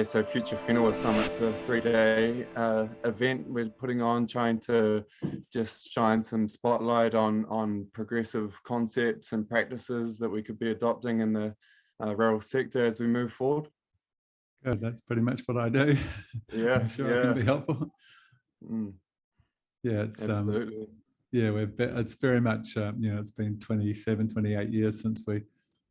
So Future Whenua Summit's a 3-day event we're putting on, trying to just shine some spotlight on progressive concepts and practices that we could be adopting in the rural sector as we move forward. Good, that's pretty much what I do. Yeah, I'm sure I can be helpful. Yeah, it's absolutely. It's very much it's been 27, 28 years since we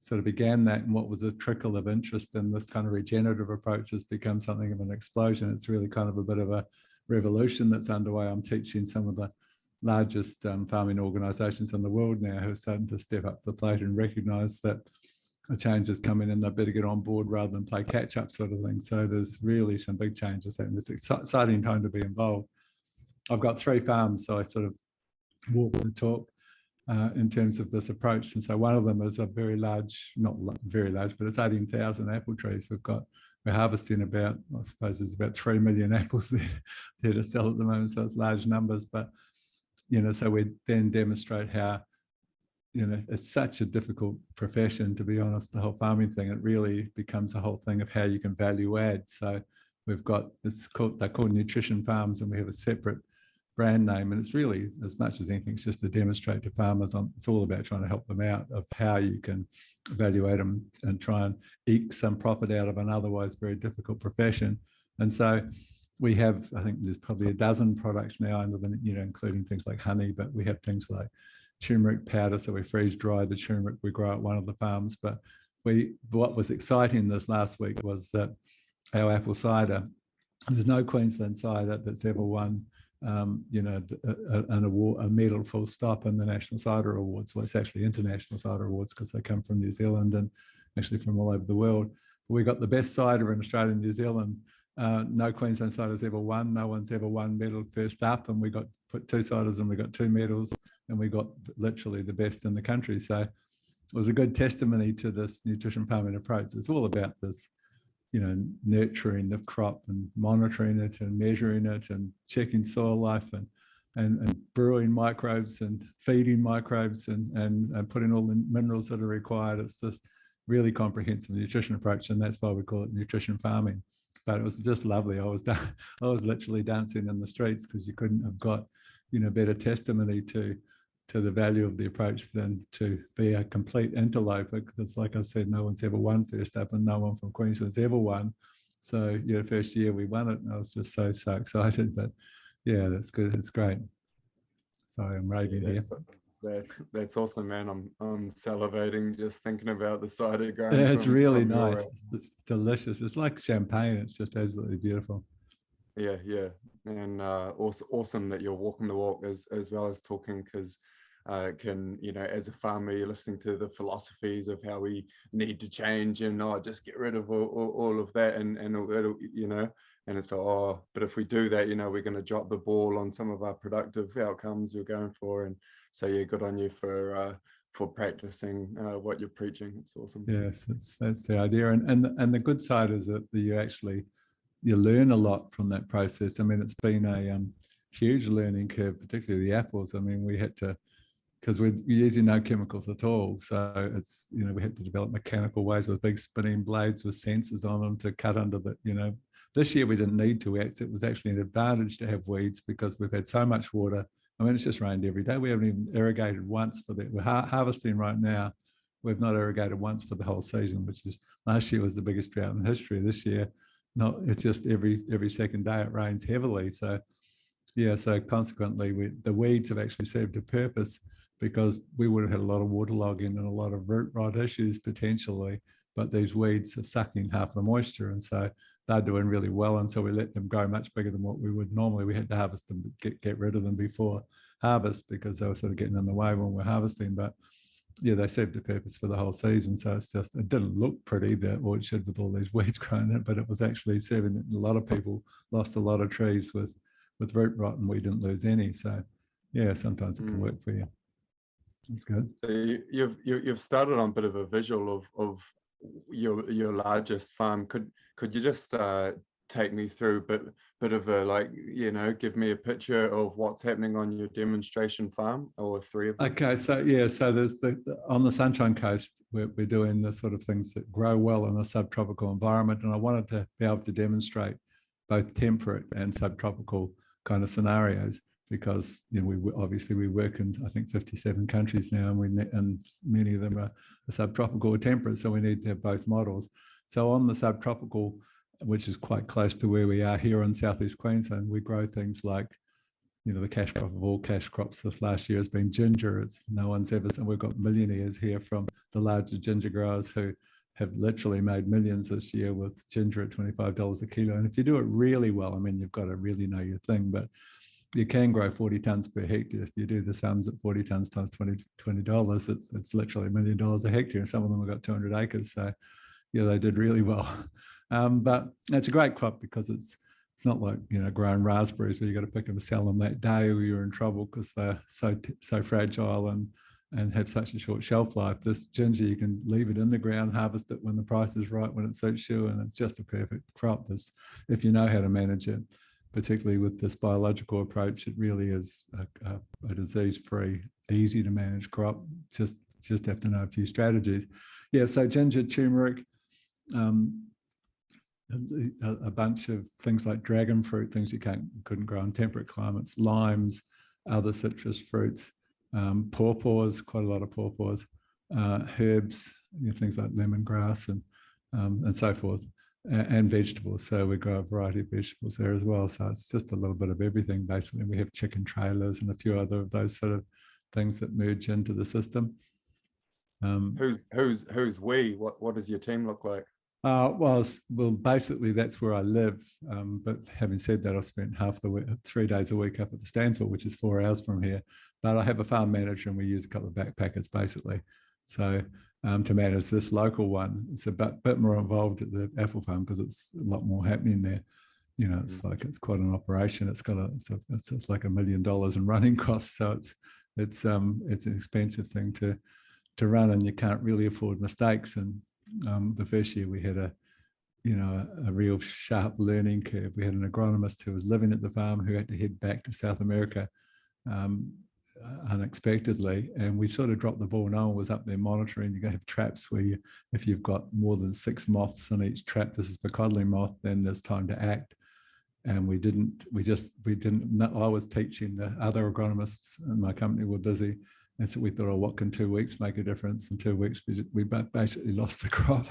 sort of began that, and what was a trickle of interest in this kind of regenerative approach has become something of an explosion. It's really kind of a bit of a revolution that's underway. I'm teaching some of the largest farming organisations in the world now who are starting to step up to the plate and recognise that a change is coming and they better get on board rather than play catch up sort of thing. So there's really some big changes happening. It's an exciting time to be involved. I've got 3 farms, so I sort of walk the talk in terms of this approach. And so one of them is a very large, not very large, but it's 18,000 apple trees. We're harvesting about, I suppose there's about 3 million apples there to sell at the moment. So it's large numbers, but, so we then demonstrate how, it's such a difficult profession, to be honest, the whole farming thing. It really becomes a whole thing of how you can value add. So we've got, they're called nutrition farms, and we have a separate brand name, and it's really, as much as anything, it's just to demonstrate to farmers it's all about trying to help them out of how you can evaluate them and try and eke some profit out of an otherwise very difficult profession. And so we have, I think there's probably a dozen products now under the, including things like honey, but we have things like turmeric powder, so we freeze dry the turmeric we grow at one of the farms. But what was exciting this last week was that our apple cider, there's no Queensland cider that's ever won an award, a medal full stop in the National Cider Awards. Well, it's actually International Cider Awards because they come from New Zealand and actually from all over the world. But we got the best cider in Australia and New Zealand. No Queensland cider's ever won. No one's ever won medal first up, and we put 2 ciders and we got 2 medals, and we got literally the best in the country. So it was a good testimony to this nutrition farming approach. It's all about this, nurturing the crop and monitoring it and measuring it and checking soil life and brewing microbes and feeding microbes and putting all the minerals that are required. It's just really comprehensive nutrition approach, and that's why we call it nutrition farming. But it was just lovely. I was literally dancing in the streets because you couldn't have got, better testimony to the value of the approach than to be a complete interloper, because like I said, no one's ever won first up and no one from Queensland's ever won. So first year we won it and I was just so excited. But yeah, that's good. It's great. Sorry, I'm raving here. That's awesome, man. I'm salivating just thinking about the cider going. Yeah, it's really nice. It's delicious. It's like champagne. It's just absolutely beautiful. Yeah. And awesome that you're walking the walk as well as talking, because as a farmer, you're listening to the philosophies of how we need to change and not just get rid of all of that and it's but if we do that, we're going to drop the ball on some of our productive outcomes we're going for. And so yeah, good on you for practicing what you're preaching. It's awesome. Yes, that's the idea. And the good side is that you learn a lot from that process. I mean, it's been a huge learning curve, particularly the apples. I mean, we had to, because we're using no chemicals at all. So it's, we had to develop mechanical ways with big spinning blades with sensors on them to cut under the, this year we didn't need to. It was actually an advantage to have weeds because we've had so much water. I mean, it's just rained every day. We haven't even irrigated once for that. We're harvesting right now. We've not irrigated once for the whole season, which is, last year was the biggest drought in history. This year, it's just every second day it rains heavily. So yeah, so consequently the weeds have actually served a purpose, because we would have had a lot of waterlogging and a lot of root rot issues potentially, but these weeds are sucking half the moisture, and so they're doing really well. And so we let them grow much bigger than what we would normally. We had to harvest them, get rid of them before harvest because they were sort of getting in the way when we're harvesting. But yeah, they served a purpose for the whole season. So it's just, it didn't look pretty, the orchard with all these weeds growing in it, but it was actually serving it. A lot of people lost a lot of trees with root rot, and we didn't lose any. So yeah, sometimes it can work for you. That's good. So you've started on a bit of a visual of your largest farm. Could you just take me through bit of a, like, you know, give me a picture of what's happening on your demonstration farm, or three of them? Okay, so yeah, so there's on the Sunshine Coast, we're doing the sort of things that grow well in a subtropical environment, and I wanted to be able to demonstrate both temperate and subtropical kind of scenarios, because you know we obviously we work in I think 57 countries now, and many of them are subtropical or temperate, so we need to have both models. So on the subtropical, which is quite close to where we are here in southeast Queensland, we grow things like, you know, the cash crop of all cash crops this last year has been ginger. It's no one's ever, and we've got millionaires here from the larger ginger growers who have literally made millions this year with ginger at $25 a kilo. And if you do it really well, I mean, you've got to really know your thing, but you can grow 40 tons per hectare. If you do the sums at 40 tons times $20, it's literally $1 million a hectare. Some of them have got 200 acres. So yeah, they did really well. But it's a great crop because it's not like, you know, growing raspberries where you got to pick them and sell them that day, or you're in trouble because they're so fragile and have such a short shelf life. This ginger, you can leave it in the ground, harvest it when the price is right, when it suits you, and it's just a perfect crop. If you know how to manage it, particularly with this biological approach, it really is a disease-free, easy to manage crop. Just have to know a few strategies. Yeah, so ginger, turmeric, a bunch of things like dragon fruit, things you couldn't grow in temperate climates, limes, other citrus fruits, pawpaws, quite a lot of pawpaws, herbs, you know, things like lemongrass and so forth, and vegetables. So we grow a variety of vegetables there as well. So it's just a little bit of everything basically. We have chicken trailers and a few other of those sort of things that merge into the system. Who's we? What does your team look like? Well, basically that's where I live. But having said that, I've spent half the week, 3 days a week up at the Stanthorpe, which is 4 hours from here. But I have a farm manager, and we use a couple of backpackers basically. So to manage this local one, it's a bit more involved at the apple farm because it's a lot more happening there. You know, it's like it's quite an operation. It's like $1 million in running costs. So it's an expensive thing to run, and you can't really afford mistakes. And the first year we had a real sharp learning curve. We had an agronomist who was living at the farm who had to head back to South America unexpectedly, and we sort of dropped the ball. No one was up there monitoring. You have traps where if you've got more than 6 moths in each trap, this is the codling moth, then there's time to act. And we didn't. I was teaching, the other agronomists in my company were busy. And so we thought, oh, what can 2 weeks make a difference? In 2 weeks, we basically lost the crop.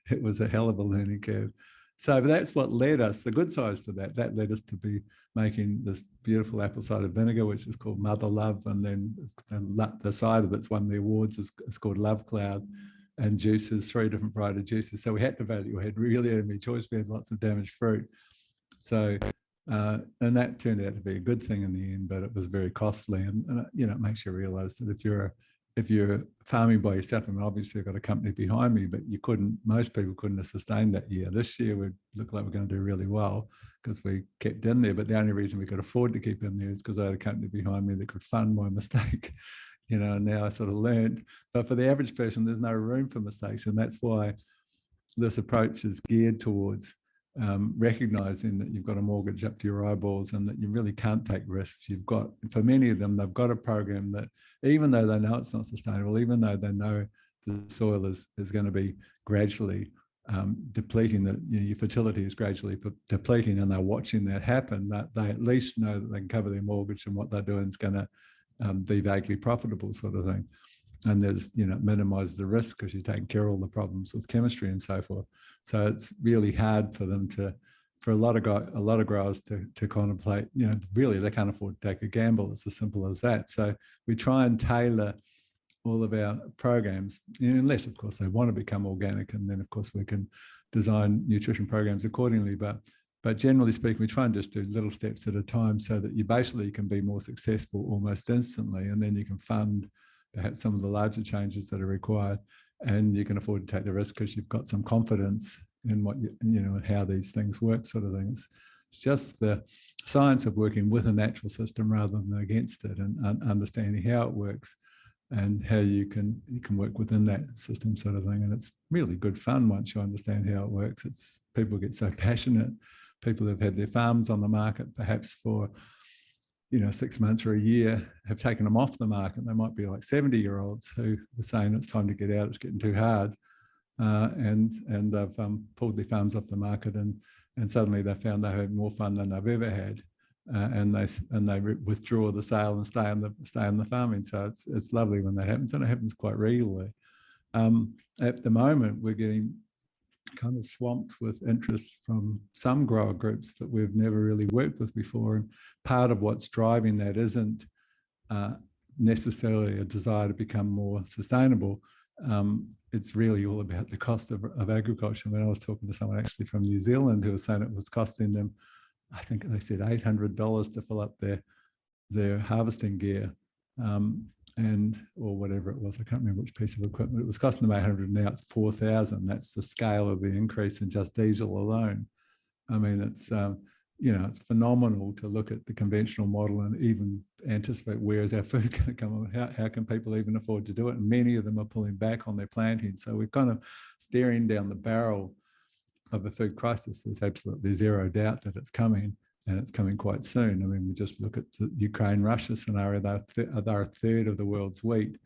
It was a hell of a learning curve. So that's what led us, the good sides to that. That led us to be making this beautiful apple cider vinegar, which is called Mother Love. And then the cider that's won the awards is called Love Cloud. And juices, 3 different variety of juices. So we had to value. We had really any choice. We had lots of damaged fruit. So and that turned out to be a good thing in the end, but it was very costly. And you know, it makes you realize that if you're farming by yourself, I mean, obviously I've got a company behind me, but most people couldn't have sustained that year. This year we look like we're going to do really well because we kept in there. But the only reason we could afford to keep in there is because I had a company behind me that could fund my mistake. You know, and now I sort of learned. But for the average person, there's no room for mistakes, and that's why this approach is geared towards recognizing that you've got a mortgage up to your eyeballs and that you really can't take risks. You've got, for many of them, they've got a program that, even though they know it's not sustainable, even though they know the soil is going to be gradually depleting, that your fertility is gradually depleting, and they're watching that happen, that they at least know that they can cover their mortgage and what they're doing is going to be vaguely profitable, sort of thing. And there's, you know, minimize the risk because you're taking care of all the problems with chemistry and so forth. So it's really hard for them for a lot of growers to contemplate, you know, really they can't afford to take a gamble. It's as simple as that. So we try and tailor all of our programs, unless of course they want to become organic, and then of course we can design nutrition programs accordingly. But generally speaking, we try and just do little steps at a time so that you basically can be more successful almost instantly, and then you can fund perhaps some of the larger changes that are required, and you can afford to take the risk because you've got some confidence in what you know, how these things work, sort of things. It's just the science of working with a natural system rather than against it, and understanding how it works and how you can work within that system, sort of thing. And it's really good fun once you understand how it works. People get so passionate. people who've had their farms on the market perhaps for 6 months or a year, have taken them off the market. They might be like 70-year-olds who are saying it's time to get out, it's getting too hard, and they've pulled their farms off the market, and suddenly they found they had more fun than they've ever had, and they withdraw the sale and stay on the farming. So it's lovely when that happens, and it happens quite regularly. At the moment, we're getting kind of swamped with interest from some grower groups that we've never really worked with before. And part of what's driving that isn't necessarily a desire to become more sustainable. It's really all about the cost of agriculture. When I was talking to someone actually from New Zealand who was saying it was costing them, I think they said $800 to fill up their harvesting gear. Or whatever it was, I can't remember which piece of equipment. It was costing them $800, now it's $4,000. That's the scale of the increase in just diesel alone. I mean, it's it's phenomenal to look at the conventional model and even anticipate where is our food going to come from. How can people even afford to do it? And many of them are pulling back on their planting. So we're kind of staring down the barrel of a food crisis. There's absolutely zero doubt that it's coming. And it's coming quite soon. I mean, we just look at the Ukraine-Russia scenario, they're a third of the world's wheat.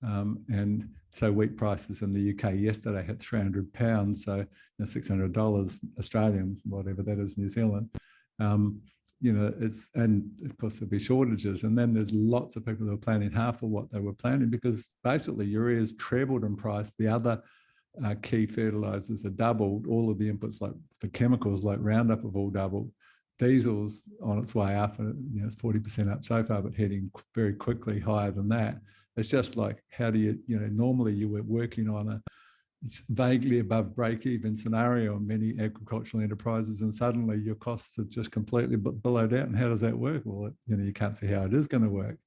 And so wheat prices in the UK yesterday hit £300, so $600 Australian, whatever that is, New Zealand. And of course there'll be shortages. And then there's lots of people who are planting half of what they were planting, because basically urea's trebled in price. The other key fertilizers are doubled. All of the inputs, like the chemicals like Roundup, have all doubled. Diesel's on its way up, and it's 40% up so far, but heading very quickly higher than that. It's just like, how do you, normally you were working on a vaguely above break-even scenario in many agricultural enterprises, and suddenly your costs have just completely billowed out. And how does that work? Well, you can't see how it is going to work.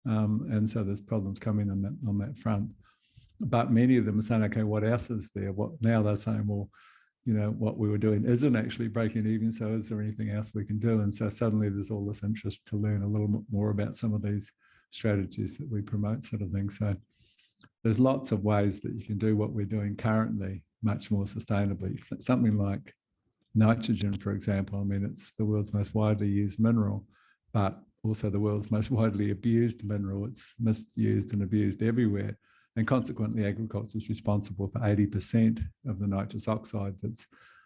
And so there's problems coming on that front. But many of them are saying, okay, what else is there? Now they're saying, well, what we were doing isn't actually breaking even, so is there anything else we can do? And so suddenly there's all this interest to learn a little bit more about some of these strategies that we promote, sort of thing. So there's lots of ways that you can do what we're doing currently much more sustainably. Something like nitrogen, for example. I mean, it's the world's most widely used mineral, but also the world's most widely abused mineral. It's misused and abused everywhere. And consequently, agriculture is responsible for 80% of the nitrous oxide that's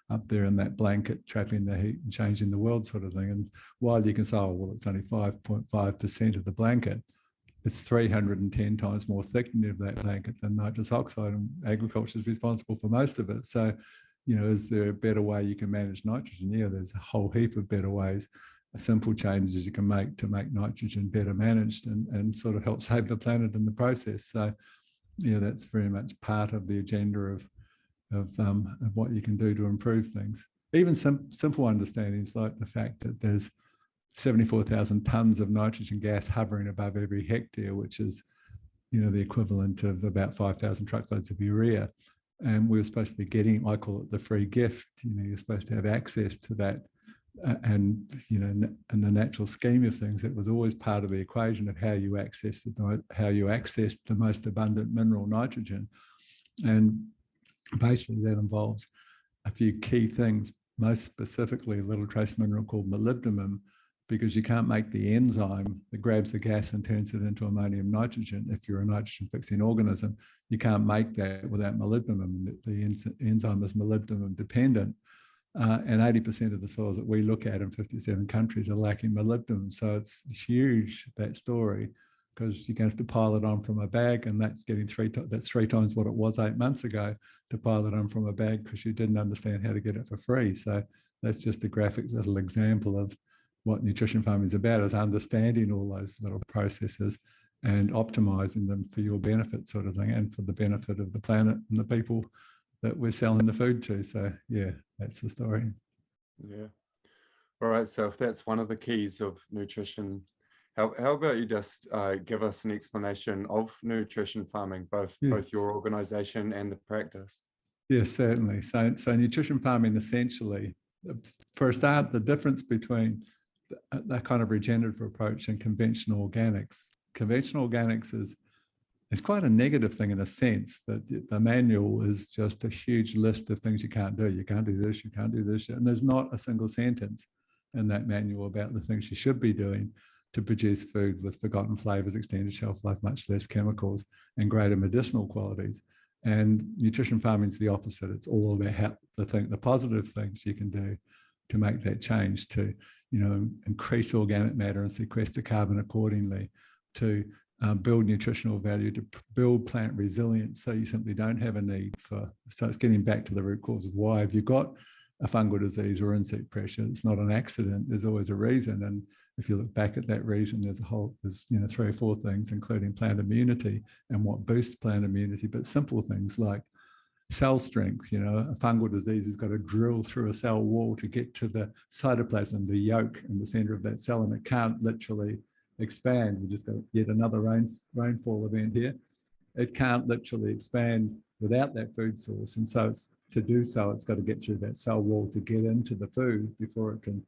up there in that blanket, trapping the heat and changing the world, sort of thing. And while you can say, oh, well, it's only 5.5% of the blanket, it's 310 times more thickening of that blanket than nitrous oxide, and agriculture is responsible for most of it. So, is there a better way you can manage nitrogen? Yeah, there's a whole heap of better ways. Simple changes you can make to make nitrogen better managed and sort of help save the planet in the process. So, that's very much part of the agenda of what you can do to improve things. Even simple understandings like the fact that there's 74,000 tonnes of nitrogen gas hovering above every hectare, which is, the equivalent of about 5,000 truckloads of urea. And we're supposed to be getting, I call it the free gift. You're supposed to have access to that. And in the natural scheme of things, it was always part of the equation of how you access the most abundant mineral, nitrogen. And basically that involves a few key things, most specifically a little trace mineral called molybdenum, because you can't make the enzyme that grabs the gas and turns it into ammonium nitrogen. If you're a nitrogen fixing organism, you can't make that without molybdenum. The enzyme is molybdenum dependent. And 80% of the soils that we look at in 57 countries are lacking molybdenum. So it's huge, that story, because you're going to have to pile it on from a bag, and that's three times what it was 8 months ago to pile it on from a bag, because you didn't understand how to get it for free. So that's just a graphic little example of what nutrition farming is about, is understanding all those little processes and optimizing them for your benefit, sort of thing, and for the benefit of the planet and the people that we're selling the food to. So yeah, that's the story. Yeah. All right. So if that's one of the keys of nutrition, how about you just give us an explanation of nutrition farming, both your organization and the practice? Yes, certainly. So nutrition farming, essentially, for a start, the difference between that kind of regenerative approach and conventional organics. Conventional organics is it's quite a negative thing in a sense that the manual is just a huge list of things you can't do. You can't do this, you can't do this. And there's not a single sentence in that manual about the things you should be doing to produce food with forgotten flavors, extended shelf life, much less chemicals, and greater medicinal qualities. And nutrition farming is the opposite. It's all about how the positive things you can do to make that change, to increase organic matter and sequester carbon accordingly, to build nutritional value, to build plant resilience, so you simply don't have a need for. So it's getting back to the root cause of why have you got a fungal disease or insect pressure. It's not an accident. There's always a reason. And if you look back at that reason, there's 3 or 4 things, including plant immunity and what boosts plant immunity, but simple things like cell strength. A fungal disease has got to drill through a cell wall to get to the cytoplasm, the yolk in the center of that cell, and it can't literally expand. We just got yet another rainfall event here. It can't literally expand without that food source, and so to do so, it's got to get through that cell wall to get into the food before it can,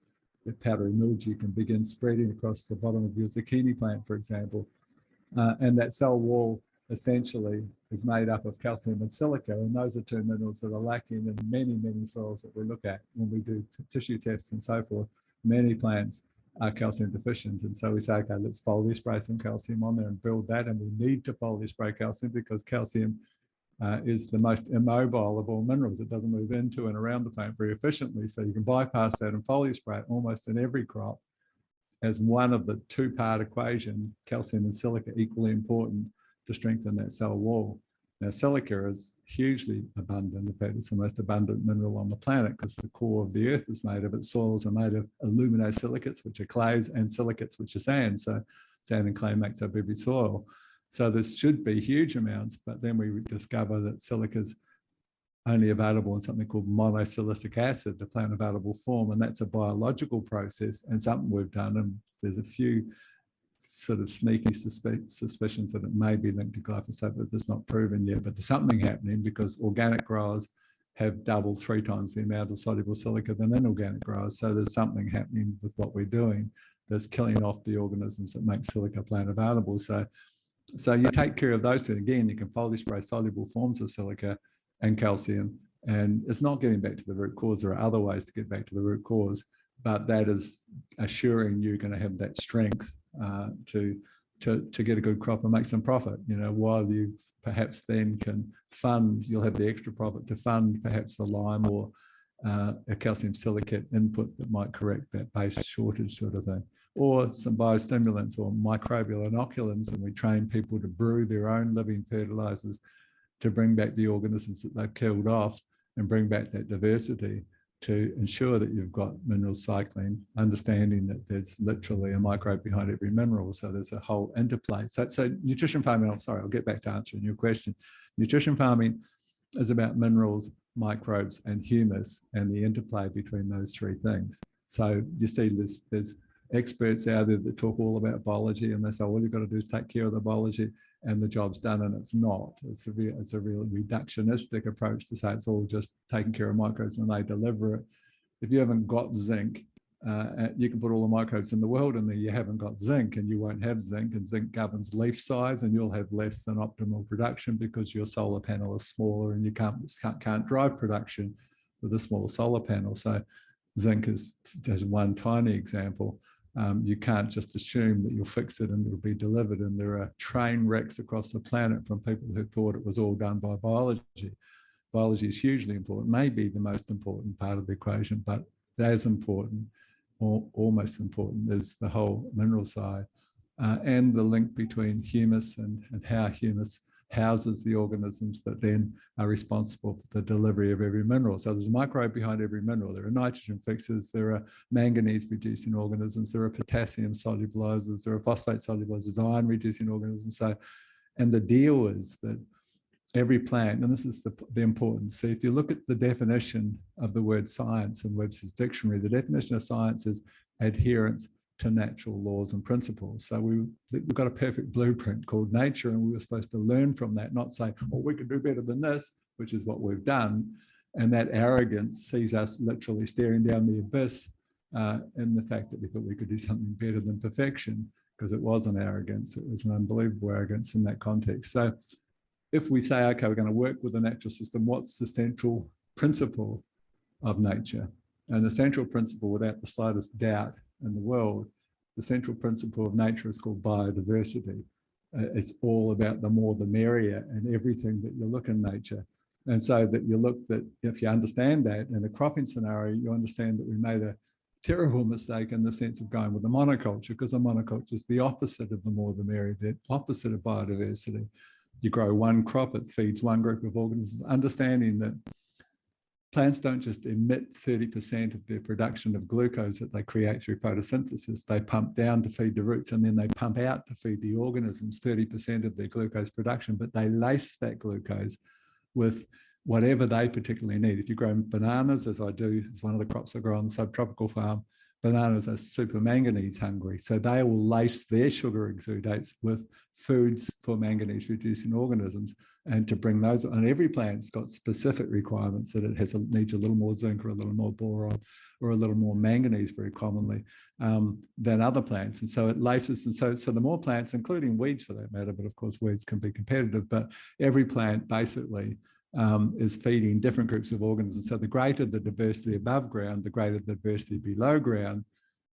the powdery mildew can begin spreading across the bottom of your zucchini plant, for example. And that cell wall essentially is made up of calcium and silica, and those are 2 minerals that are lacking in many, many soils that we look at when we do tissue tests and so forth. Many plants are calcium deficient, and so we say, okay, let's foliar spray some calcium on there and build that. And we need to foliar spray calcium because calcium is the most immobile of all minerals. It doesn't move into and around the plant very efficiently, so you can bypass that and foliar spray it almost in every crop as one of the 2-part equation, calcium and silica equally important to strengthen that cell wall. Now, silica is hugely abundant. In fact, it's the most abundant mineral on the planet because the core of the earth is made of it. Soils are made of aluminosilicates, which are clays, and silicates, which are sand. So sand and clay makes up every soil. So there should be huge amounts, but then we discover that silica is only available in something called monosilicic acid, the plant available form, and that's a biological process and something we've done. And there's a few sort of sneaky suspicions that it may be linked to glyphosate, but that's not proven yet. But there's something happening because organic growers have doubled 3 times the amount of soluble silica than inorganic growers. So there's something happening with what we're doing that's killing off the organisms that make silica plant available. So you take care of those 2. Again, you can foliar spray soluble forms of silica and calcium, and it's not getting back to the root cause. There are other ways to get back to the root cause, but that is assuring you're going to have that strength to get a good crop and make some profit. While you perhaps then can fund, you'll have the extra profit to fund perhaps the lime or a calcium silicate input that might correct that base shortage sort of thing, or some biostimulants or microbial inoculants, and we train people to brew their own living fertilizers to bring back the organisms that they've killed off and bring back that diversity to ensure that you've got mineral cycling, understanding that there's literally a microbe behind every mineral. So there's a whole interplay. So nutrition farming, I'll get back to answering your question. Nutrition farming is about minerals, microbes, and humus, and the interplay between those 3 things. So you see there's experts out there that talk all about biology, and they say all you've got to do is take care of the biology and the job's done, and it's not. It's a real reductionistic approach to say it's all just taking care of microbes and they deliver it. If you haven't got zinc, you can put all the microbes in the world in there, you haven't got zinc, and you won't have zinc, and zinc governs leaf size, and you'll have less than optimal production because your solar panel is smaller and you can't drive production with a small solar panel. So zinc is just one tiny example. You can't just assume that you'll fix it and it'll be delivered. And there are train wrecks across the planet from people who thought it was all done by biology. Biology is hugely important, maybe the most important part of the equation, but as important or almost important is the whole mineral side and the link between humus and how humus houses the organisms that then are responsible for the delivery of every mineral. So there's a microbe behind every mineral. There are nitrogen fixers, there are manganese producing organisms, there are potassium solubilizers, there are phosphate solubilizers, iron reducing organisms. So, and the deal is that every plant, and this is the importance. So if you look at the definition of the word science in Webster's dictionary, the definition of science is adherence to natural laws and principles. So we've got a perfect blueprint called nature, and we were supposed to learn from that, not say, oh, we could do better than this, which is what we've done. And that arrogance sees us literally staring down the abyss in the fact that we thought we could do something better than perfection. because it wasn't arrogance. It was an unbelievable arrogance in that context. So if we say, okay, we're going to work with the natural system, what's the central principle of nature? And the central principle, without the slightest doubt in the world, the central principle of nature is called biodiversity. It's all about the more the merrier in everything that you look in nature. And so that you look that if you understand that in a cropping scenario, you understand that we made a terrible mistake in the sense of going with a monoculture, because a monoculture is the opposite of the more the merrier, the opposite of biodiversity. You grow one crop, it feeds one group of organisms, understanding that plants don't just emit 30% of their production of glucose that they create through photosynthesis. They pump down to feed the roots, and then they pump out to feed the organisms 30% of their glucose production, but they lace that glucose with whatever they particularly need. If you grow bananas, as I do, it's one of the crops I grow on the subtropical farm, bananas are super manganese hungry. So they will lace their sugar exudates with foods for manganese reducing organisms, and to bring those, and every plant's got specific requirements that it needs a little more zinc or a little more boron or a little more manganese very commonly than other plants. And so it laces, and so the more plants, including weeds for that matter, but of course weeds can be competitive, but every plant basically is feeding different groups of organisms. So the greater the diversity above ground, the greater the diversity below ground.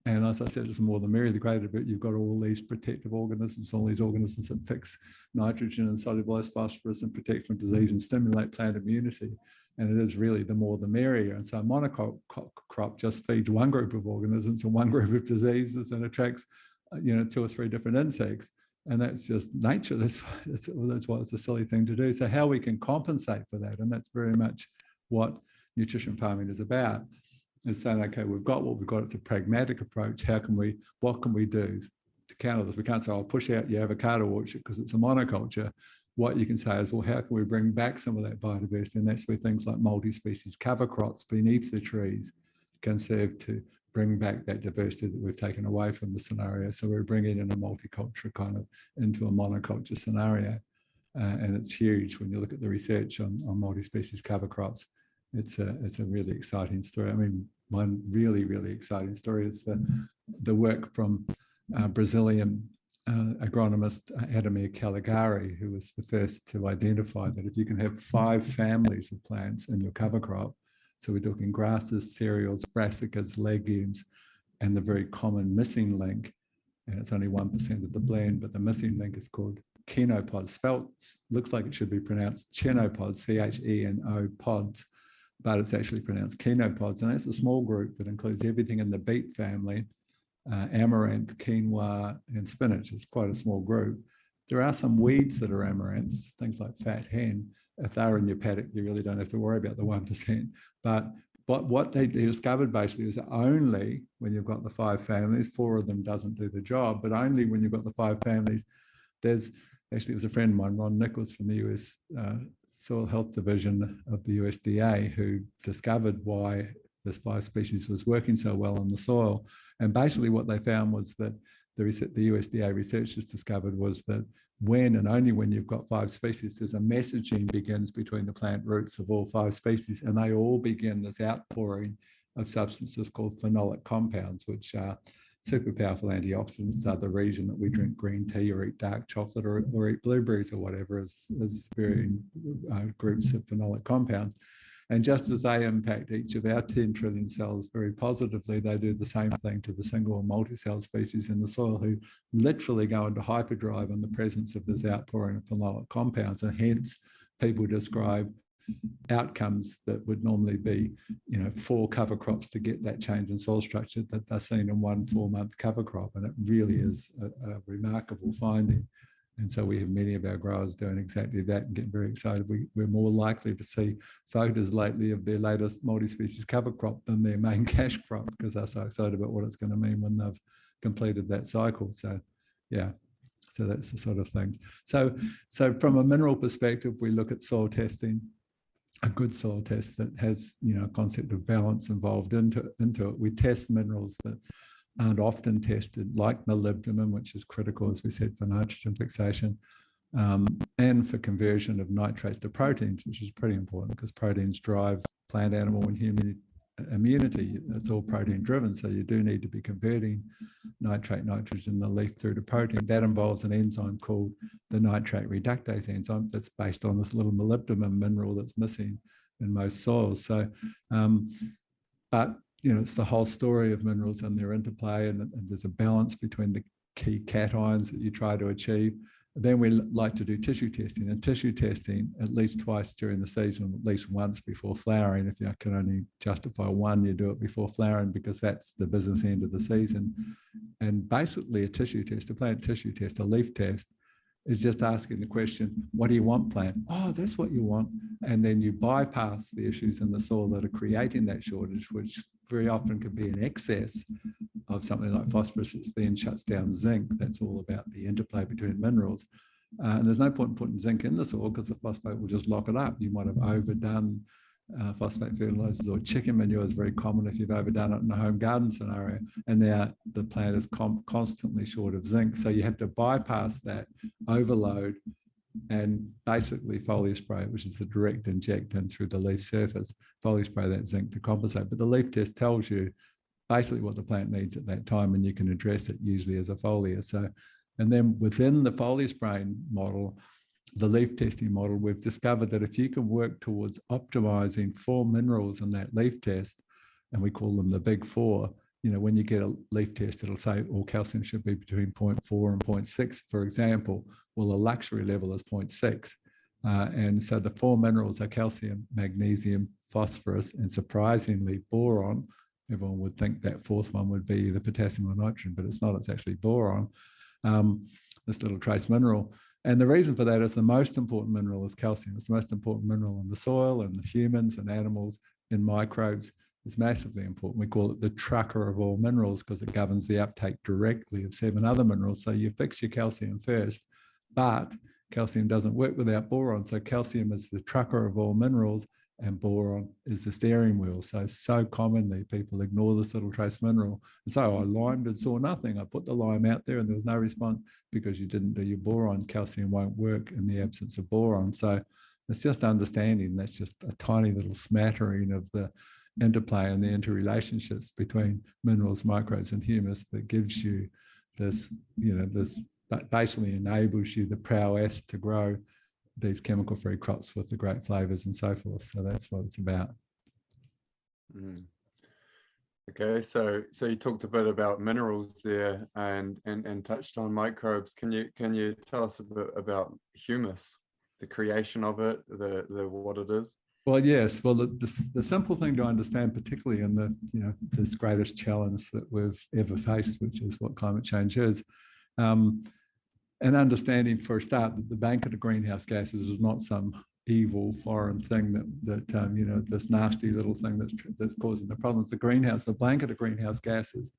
And as I said, it's the more the merrier, the greater, but you've got all these protective organisms, all these organisms that fix nitrogen and solubilize phosphorus and protect from disease and stimulate plant immunity. And it is really the more the merrier. And so a monocrop just feeds one group of organisms and one group of diseases and attracts, 2 or 3 different insects. And that's just nature. That's why it's a silly thing to do. So how we can compensate for that, and that's very much what nutrition farming is about, is saying, okay, we've got what we've got. It's a pragmatic approach. What can we do to counter this? We can't say, I'll push out your avocado orchard because it's a monoculture. What you can say is, well, how can we bring back some of that biodiversity? And that's where things like multi-species cover crops beneath the trees can serve to bring back that diversity that we've taken away from the scenario. So we're bringing in a multiculture kind of into a monoculture scenario. And it's huge when you look at the research on multi-species cover crops. It's a really exciting story. I mean, one really, really exciting story is the work from Brazilian agronomist Ademir Caligari, who was the first to identify that if you can have 5 families of plants in your cover crop, so we're talking grasses, cereals, brassicas, legumes, and the very common missing link, and it's only 1% of the blend, but the missing link is called chenopods. Spelt looks like it should be pronounced chenopods, C-H-E-N-O pods, but it's actually pronounced chenopods. And that's a small group that includes everything in the beet family, amaranth, quinoa, and spinach. It's quite a small group. There are some weeds that are amaranths, things like fat hen. If they're in your paddock, you really don't have to worry about the 1%. But what they discovered basically is that only when you've got the 5 families, 4 of them doesn't do the job, but only when you've got the 5 families, it was a friend of mine, Ron Nichols from the US Soil Health Division of the USDA, who discovered why this 5 species was working so well on the soil. And basically what they found was that the USDA researchers discovered was that when and only when you've got 5 species, there's a messaging begins between the plant roots of all 5 species, and they all begin this outpouring of substances called phenolic compounds, which are super powerful antioxidants. Are the reason that we drink green tea or eat dark chocolate or eat blueberries or whatever is varying groups of phenolic compounds. And just as they impact each of our 10 trillion cells very positively, they do the same thing to the single or multi-cell species in the soil, who literally go into hyperdrive in the presence of this outpouring of phenolic compounds. And hence, people describe outcomes that would normally be, 4 cover crops to get that change in soil structure that they're seeing in one 4-month cover crop. And it really is a remarkable finding. And so we have many of our growers doing exactly that and getting very excited. We're more likely to see photos lately of their latest multi-species cover crop than their main cash crop, because they're so excited about what it's going to mean when they've completed that cycle. So, yeah, so that's the sort of thing. So from a mineral perspective, we look at soil testing, a good soil test that has, a concept of balance involved into it. We test minerals that aren't often tested, like molybdenum, which is critical, as we said, for nitrogen fixation, and for conversion of nitrates to proteins, which is pretty important because proteins drive plant, animal, and human immunity. It's all protein driven, so you do need to be converting nitrate, nitrogen in the leaf through to protein. That involves an enzyme called the nitrate reductase enzyme that's based on this little molybdenum mineral that's missing in most soils. So, but it's the whole story of minerals and their interplay, and there's a balance between the key cations that you try to achieve. Then we like to do tissue testing, and tissue testing at least twice during the season, at least once before flowering. If you can only justify one, you do it before flowering because that's the business end of the season. And basically a tissue test, a plant tissue test, a leaf test, is just asking the question, what do you want, plant? Oh, that's what you want. And then you bypass the issues in the soil that are creating that shortage, which very often can be in excess of something like phosphorus that's then shuts down zinc. That's all about the interplay between minerals. And there's no point in putting zinc in the soil because the phosphate will just lock it up. You might have overdone phosphate fertilizers, or chicken manure is very common if you've overdone it in a home garden scenario. And now the plant is constantly short of zinc. So you have to bypass that overload and basically foliar spray, which is the direct injectant through the leaf surface, foliar spray that zinc to compensate. But the leaf test tells you basically what the plant needs at that time, and you can address it usually as a foliar. So, and then within the foliar spraying model, the leaf testing model, we've discovered that if you can work towards optimizing 4 minerals in that leaf test, and we call them the big 4, when you get a leaf test, it'll say all calcium should be between 0.4 and 0.6, for example. Well, the luxury level is 0.6. And so the 4 minerals are calcium, magnesium, phosphorus, and surprisingly boron. Everyone would think that 4th one would be the potassium or nitrogen, but it's not, it's actually boron, this little trace mineral. And the reason for that is the most important mineral is calcium. It's the most important mineral in the soil, and the humans and animals, in microbes. It's massively important. We call it the trucker of all minerals because it governs the uptake directly of 7 other minerals. So you fix your calcium first, but calcium doesn't work without boron. So calcium is the trucker of all minerals, and boron is the steering wheel. So commonly people ignore this little trace mineral and say, oh, I limed and saw nothing. I put the lime out there and there was no response because you didn't do your boron. Calcium won't work in the absence of boron. So it's just understanding that's just a tiny little smattering of the interplay and the interrelationships between minerals, microbes, and humus that gives you this, this basically enables you the prowess to grow these chemical-free crops with the great flavors and so forth. So that's what it's about. Okay, so you talked a bit about minerals there and touched on microbes. Can you tell us a bit about humus, the creation of it, the what it is? Well, yes. Well, the simple thing to understand, particularly in the this greatest challenge that we've ever faced, which is what climate change is, and understanding for a start that the blanket of greenhouse gases is not some evil foreign thing that this nasty little thing that's causing the problems. The blanket of greenhouse gases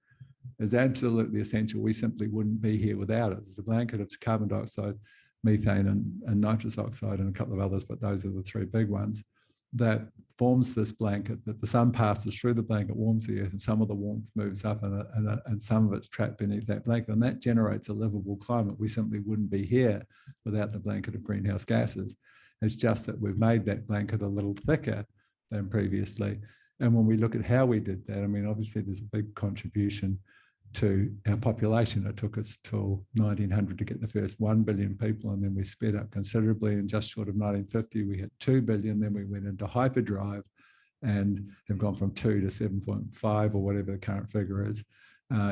is absolutely essential. We simply wouldn't be here without it. It's a blanket of carbon dioxide, methane, and nitrous oxide, and a couple of others, but those are the 3 big ones that forms this blanket, that the sun passes through the blanket, warms the earth, and some of the warmth moves up and some of it's trapped beneath that blanket, and that generates a livable climate. We simply wouldn't be here without the blanket of greenhouse gases. It's just that we've made that blanket a little thicker than previously. And when we look at how we did that, I mean, obviously there's a big contribution to our population. It took us till 1900 to get the first 1 billion people, and then we sped up considerably. And just short of 1950, we hit 2 billion. Then we went into hyperdrive and have gone from 2 to 7.5 or whatever the current figure is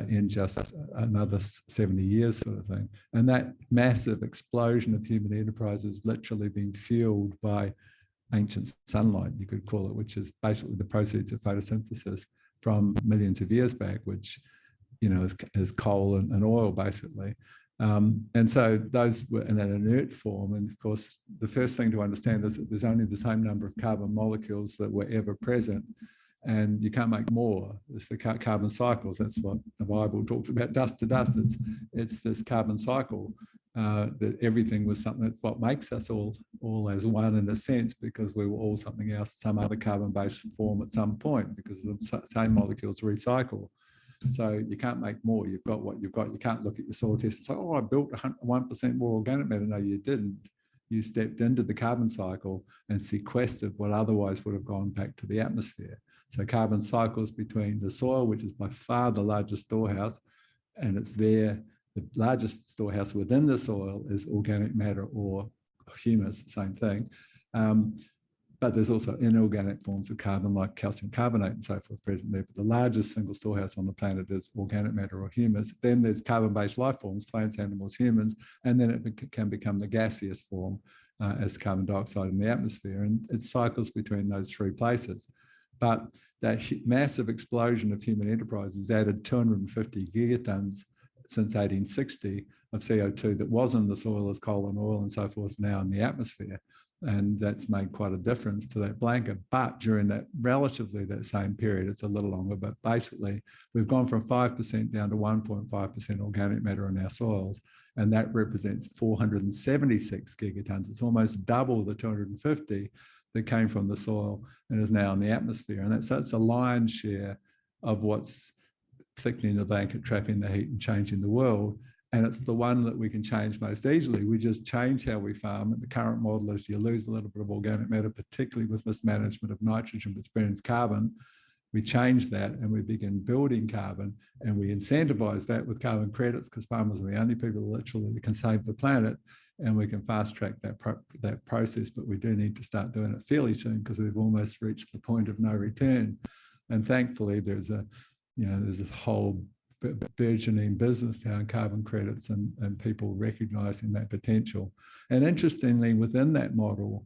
in just another 70 years sort of thing. And that massive explosion of human enterprise has literally been fueled by ancient sunlight, you could call it, which is basically the proceeds of photosynthesis from millions of years back, which is coal and oil, basically. And so those were in an inert form. And of course, the first thing to understand is that there's only the same number of carbon molecules that were ever present, and you can't make more. It's the carbon cycles. That's what the Bible talks about, dust to dust. It's this carbon cycle that everything was something that what makes us all as one in a sense, because we were all something else, some other carbon-based form at some point, because the same molecules recycle. So you can't make more. You've got what you've got. You can't look at your soil test and say, oh, I built 1% more organic matter. No, you didn't. You stepped into the carbon cycle and sequestered what otherwise would have gone back to the atmosphere. So carbon cycles between the soil, which is by far the largest storehouse, and it's there. The largest storehouse within the soil is organic matter or humus, same thing. But there's also inorganic forms of carbon like calcium carbonate and so forth present there. But the largest single storehouse on the planet is organic matter or humus. Then there's carbon-based life forms, plants, animals, humans, and then it can become the gaseous form as carbon dioxide in the atmosphere. And it cycles between those three places. But that massive explosion of human enterprise has added 250 gigatons since 1860 of CO2 that was in the soil as coal and oil and so forth now in the atmosphere. And that's made quite a difference to that blanket. But during that relatively that same period, it's a little longer, but basically we've gone from 5% down to 1.5% organic matter in our soils. And that represents 476 gigatons. It's almost double the 250 that came from the soil and is now in the atmosphere. And that's a lion's share of what's thickening the blanket, trapping the heat and changing the world. And it's the one that we can change most easily. We just change how we farm. And the current model is you lose a little bit of organic matter, particularly with mismanagement of nitrogen, which burns carbon. We change that and we begin building carbon, and we incentivize that with carbon credits, because farmers are the only people literally that can save the planet, and we can fast track that process. But we do need to start doing it fairly soon, because we've almost reached the point of no return. And thankfully there's a whole burgeoning business now in carbon credits and people recognizing that potential. And interestingly, within that model,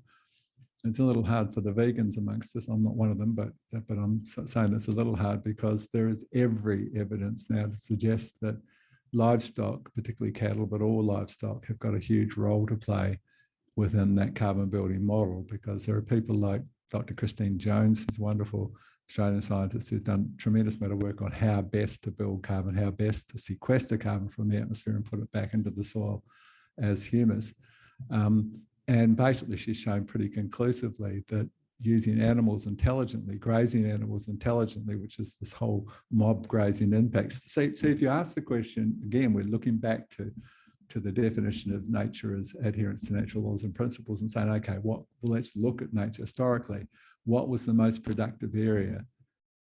it's a little hard for the vegans amongst us. I'm not one of them, but I'm saying it's a little hard because there is every evidence now to suggest that livestock, particularly cattle, but all livestock, have got a huge role to play within that carbon building model, because there are people like Dr. Christine Jones, who's a wonderful Australian scientist who's done tremendous amount of work on how best to build carbon, how best to sequester carbon from the atmosphere and put it back into the soil as humus. And basically she's shown pretty conclusively that using animals intelligently, grazing animals intelligently, which is this whole mob grazing impacts. See if you ask the question, again, we're looking back to the definition of nature as adherence to natural laws and principles and saying, okay, well, let's look at nature historically. What was the most productive area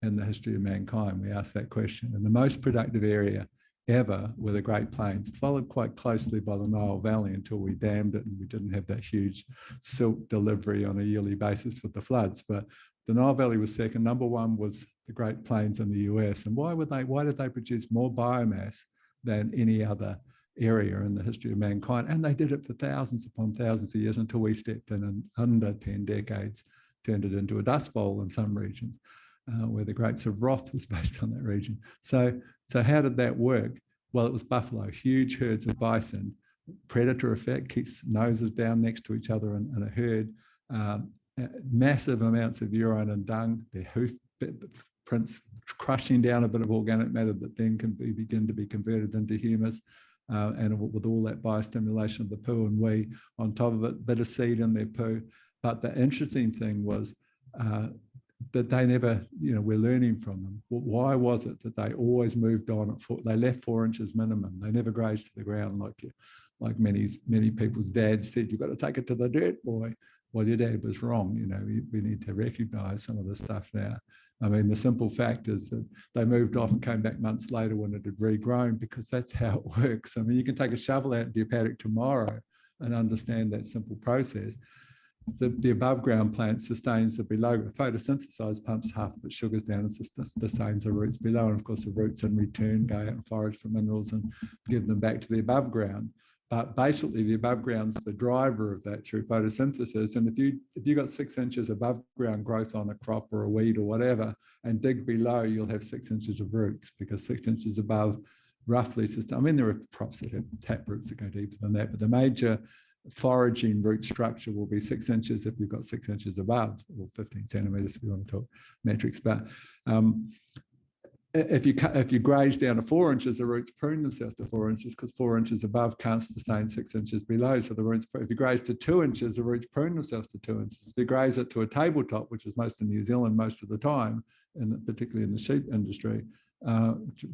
in the history of mankind? We asked that question. And the most productive area ever were the Great Plains, followed quite closely by the Nile Valley until we dammed it and we didn't have that huge silt delivery on a yearly basis with the floods. But the Nile Valley was second. Number one was the Great Plains in the US. And why did they produce more biomass than any other area in the history of mankind? And they did it for thousands upon thousands of years until we stepped in and under 10 decades turned it into a dust bowl in some regions, where the grapes of wrath was based on that region. So how did that work? Well, it was buffalo, huge herds of bison, predator effect, keeps noses down next to each other in a herd, massive amounts of urine and dung, their hoof prints crushing down a bit of organic matter that then can begin to be converted into humus, and with all that biostimulation of the poo and wee on top of it, bit of seed in their poo. But the interesting thing was that they never, we're learning from them. Why was it that they always moved on they left 4 inches minimum? They never grazed to the ground like many people's dads said, you've got to take it to the dirt, boy. Well, your dad was wrong. We need to recognize some of the stuff now. I mean, the simple fact is that they moved off and came back months later when it had regrown, because that's how it works. I mean, you can take a shovel out into your paddock tomorrow and understand that simple process. The above ground plant sustains the below. Photosynthesize pumps half of its sugars down and sustains the roots below. And of course, the roots in return go out and forage for minerals and give them back to the above ground. But basically, the above ground's the driver of that through photosynthesis. And if you got 6 inches above ground growth on a crop or a weed or whatever, and dig below, you'll have 6 inches of roots, because 6 inches above roughly. I mean, there are crops that have tap roots that go deeper than that, but the major foraging root structure will be 6 inches if you've got 6 inches above, or 15 centimeters if you want to talk metrics. But if you graze down to 4 inches, the roots prune themselves to 4 inches, because 4 inches above can't sustain 6 inches below. So the roots, if you graze to 2 inches, the roots prune themselves to 2 inches. If you graze it to a tabletop, which is most in New Zealand most of the time, and particularly in the sheep industry,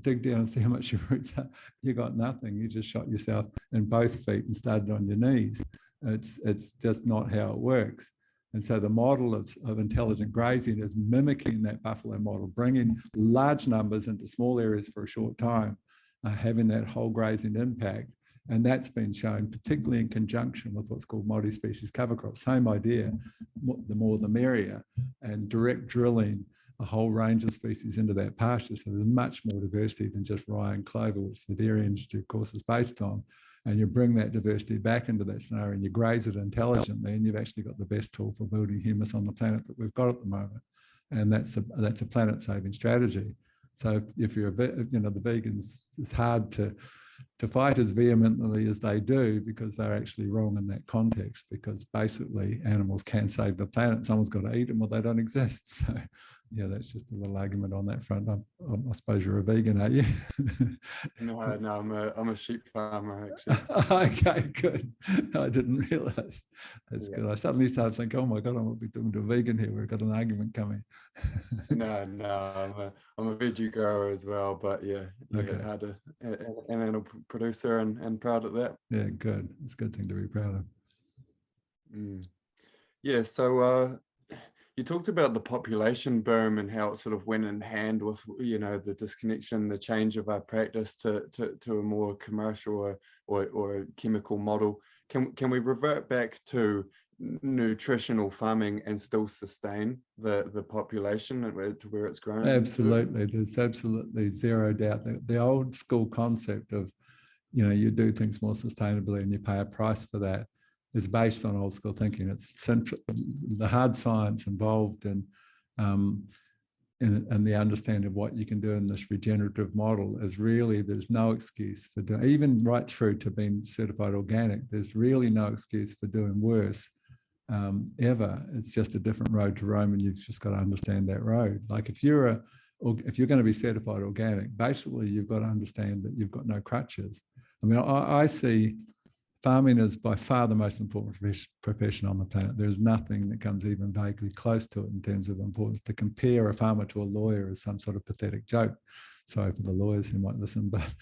dig down and see how much your roots are. You got nothing. You just shot yourself in both feet and started on your knees. It's just not how it works. And so the model of intelligent grazing is mimicking that buffalo model, bringing large numbers into small areas for a short time, having that whole grazing impact. And that's been shown, particularly in conjunction with what's called multi-species cover crops. Same idea, the more the merrier, and direct drilling a whole range of species into that pasture. So there's much more diversity than just rye and clover, which the dairy industry, of course, is based on. And you bring that diversity back into that scenario and you graze it intelligently, and you've actually got the best tool for building humus on the planet that we've got at the moment. And that's a planet-saving strategy. So if you're the vegans, it's hard to fight as vehemently as they do, because they're actually wrong in that context, because basically animals can save the planet. Someone's got to eat them or they don't exist. So yeah, that's just a little argument on that front. I suppose you're a vegan, are you? No, I'm a sheep farmer, actually. Okay, good. I didn't realize. That's good. I suddenly started thinking, oh my God, I might be talking to a vegan here. We've got an argument coming. No, I'm a veggie grower as well, but yeah, Okay. an animal producer and proud of that. Yeah, good. It's a good thing to be proud of. Yeah, so you talked about the population boom and how it sort of went in hand with, the disconnection, the change of our practice to a more commercial or a chemical model. Can we revert back to nutritional farming and still sustain the population to where it's grown? Absolutely. There's absolutely zero doubt that the old school concept of, you do things more sustainably and you pay a price for that is based on old school thinking. It's central, the hard science involved in the understanding of what you can do in this regenerative model is really, there's no excuse for doing, even right through to being certified organic, there's really no excuse for doing worse ever. It's just a different road to Rome, and you've just got to understand that road. Like if you're going to be certified organic, basically you've got to understand that you've got no crutches. I mean, I see farming is by far the most important profession on the planet. There's nothing that comes even vaguely close to it in terms of importance. To compare a farmer to a lawyer is some sort of pathetic joke. Sorry for the lawyers who might listen, but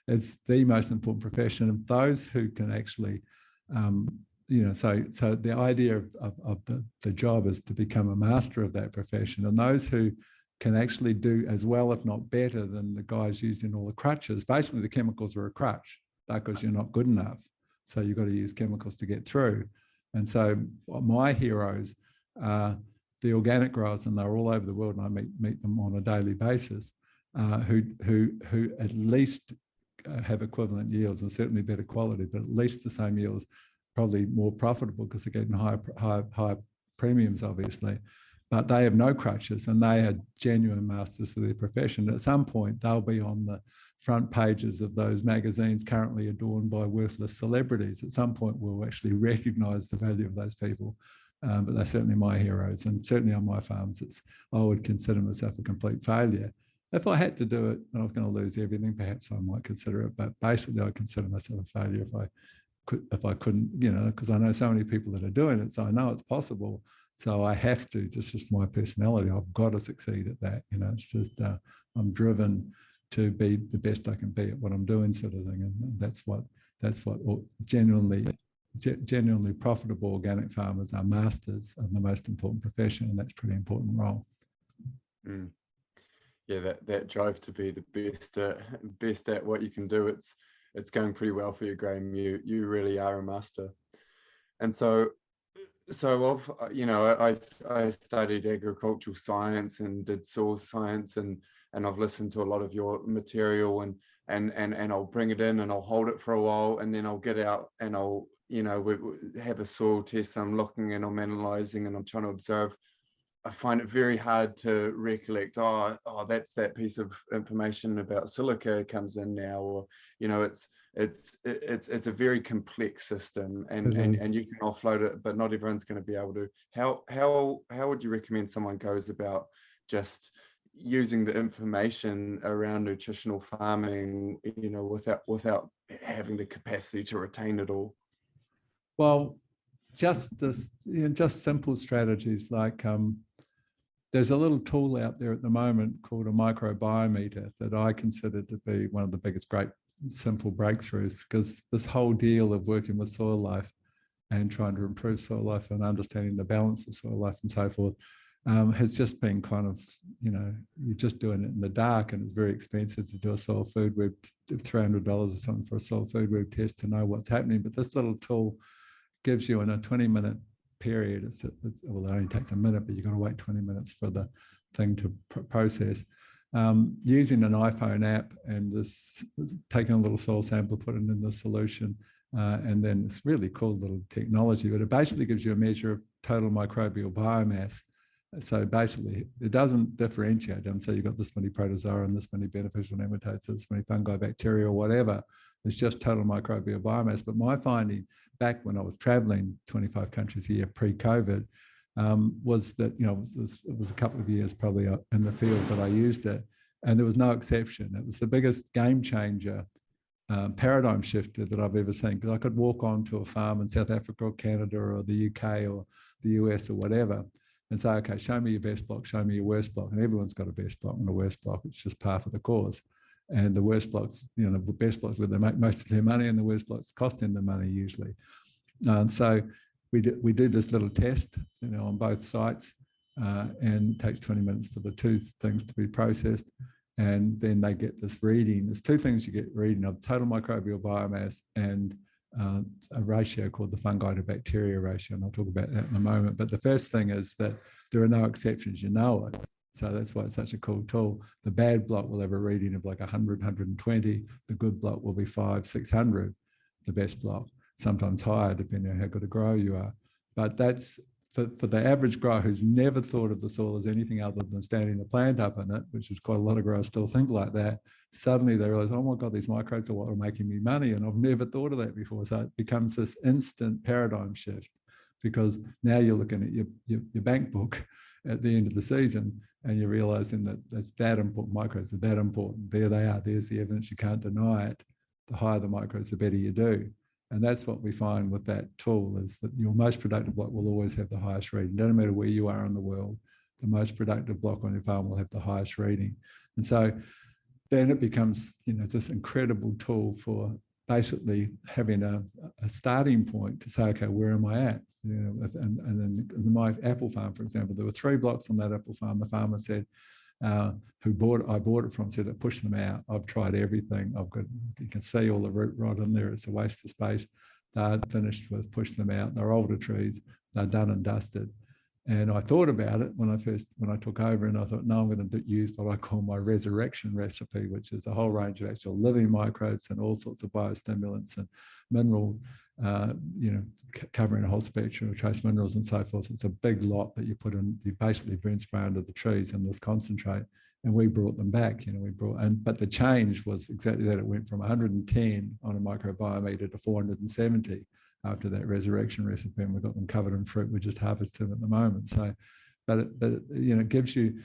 it's the most important profession. And those who can actually, so the idea of the job is to become a master of that profession. And those who can actually do as well, if not better, than the guys using all the crutches. Basically, the chemicals are a crutch, because you're not good enough. So you've got to use chemicals to get through. And so my heroes are the organic growers, and they're all over the world, and I meet them on a daily basis, who at least have equivalent yields, and certainly better quality, but at least the same yields, probably more profitable because they're getting high premiums, obviously. But they have no crutches, and they are genuine masters of their profession. At some point, they'll be on the front pages of those magazines currently adorned by worthless celebrities. At some point, we'll actually recognize the value of those people. But they're certainly my heroes, and certainly on my farms, I would consider myself a complete failure. If I had to do it and I was going to lose everything, perhaps I might consider it. But basically, I consider myself a failure if I couldn't, because I know so many people that are doing it, so I know it's possible. So I have to, just my personality, I've got to succeed at that. It's just, I'm driven to be the best I can be at what I'm doing, sort of thing. And that's what genuinely profitable organic farmers are, masters of the most important profession. And that's a pretty important role. Yeah, that drive to be the best at what you can do. It's going pretty well for you, Graeme. You really are a master. And so I studied agricultural science and did soil science, and I've listened to a lot of your material, and I'll bring it in and I'll hold it for a while, and then I'll get out and I'll we have a soil test. I'm looking and I'm analyzing and I'm trying to observe. I find it very hard to recollect, that's that piece of information about silica comes in now, or it's a very complex system, and you can offload it, but not everyone's going to be able to. How would you recommend someone goes about just using the information around nutritional farming, without having the capacity to retain it all? Well, just simple strategies like there's a little tool out there at the moment called a microbiometer that I consider to be one of the biggest great simple breakthroughs, because this whole deal of working with soil life and trying to improve soil life and understanding the balance of soil life and so forth, has just been kind of, you're just doing it in the dark, and it's very expensive to do a soil food web, $300 or something for a soil food web test to know what's happening. But this little tool gives you in a 20-minute period, well, it only takes a minute, but you've got to wait 20 minutes for the thing to process. Using an iPhone app and this, taking a little soil sample, putting it in the solution, and then it's really cool little technology, but it basically gives you a measure of total microbial biomass. So basically, it doesn't differentiate them. So you've got this many protozoa and this many beneficial nematodes, this many fungi, bacteria, or whatever. It's just total microbial biomass. But my finding back when I was traveling 25 countries a year pre-COVID was that, it was a couple of years probably in the field that I used it, and there was no exception. It was the biggest game changer, paradigm shifter that I've ever seen, because I could walk onto a farm in South Africa or Canada or the UK or the US or whatever and say, okay, show me your best block, show me your worst block. And everyone's got a best block and a worst block. It's just par for the course. And the worst blocks, the best blocks where they make most of their money, and the worst blocks costing them money usually. So we do this little test, on both sites, and it takes 20 minutes for the two things to be processed. And then they get this reading. There's two things you get reading of: total microbial biomass and a ratio called the fungi to bacteria ratio. And I'll talk about that in a moment. But the first thing is that there are no exceptions, it. So that's why it's such a cool tool. The bad block will have a reading of like 100, 120. The good block will be 500, 600, the best block, sometimes higher, depending on how good a grower you are. But that's for the average grower who's never thought of the soil as anything other than standing a plant up in it, which is quite a lot of growers still think like that. Suddenly they realize, oh my God, these microbes are what are making me money. And I've never thought of that before. So it becomes this instant paradigm shift, because now you're looking at your bank book at the end of the season, and you're realizing that that's that important. Microbes are that important. There they are. There's the evidence. You can't deny it. The higher the microbes, the better you do. And that's what we find with that tool, is that your most productive block will always have the highest reading. Doesn't matter where you are in the world, the most productive block on your farm will have the highest reading. And so then it becomes, this incredible tool for basically having a starting point to say, okay, where am I at? And then in my apple farm, for example, there were 3 blocks on that apple farm. The farmer said, I bought it from, said, I pushed them out. I've tried everything. You can see all the root rot in there. It's a waste of space. They're finished with pushing them out. They're older trees. They're done and dusted. And I thought about it when I took over, and I thought, no, I'm going to use what I call my resurrection recipe, which is a whole range of actual living microbes and all sorts of biostimulants and minerals, covering a whole spectrum of trace minerals and so forth. It's a big lot that you put in, you basically burn spray under the trees in this concentrate. And we brought them back, but the change was exactly that. It went from 110 on a microbiometer to 470 after that resurrection recipe, and we've got them covered in fruit. We just harvest them at the moment. So, but it gives you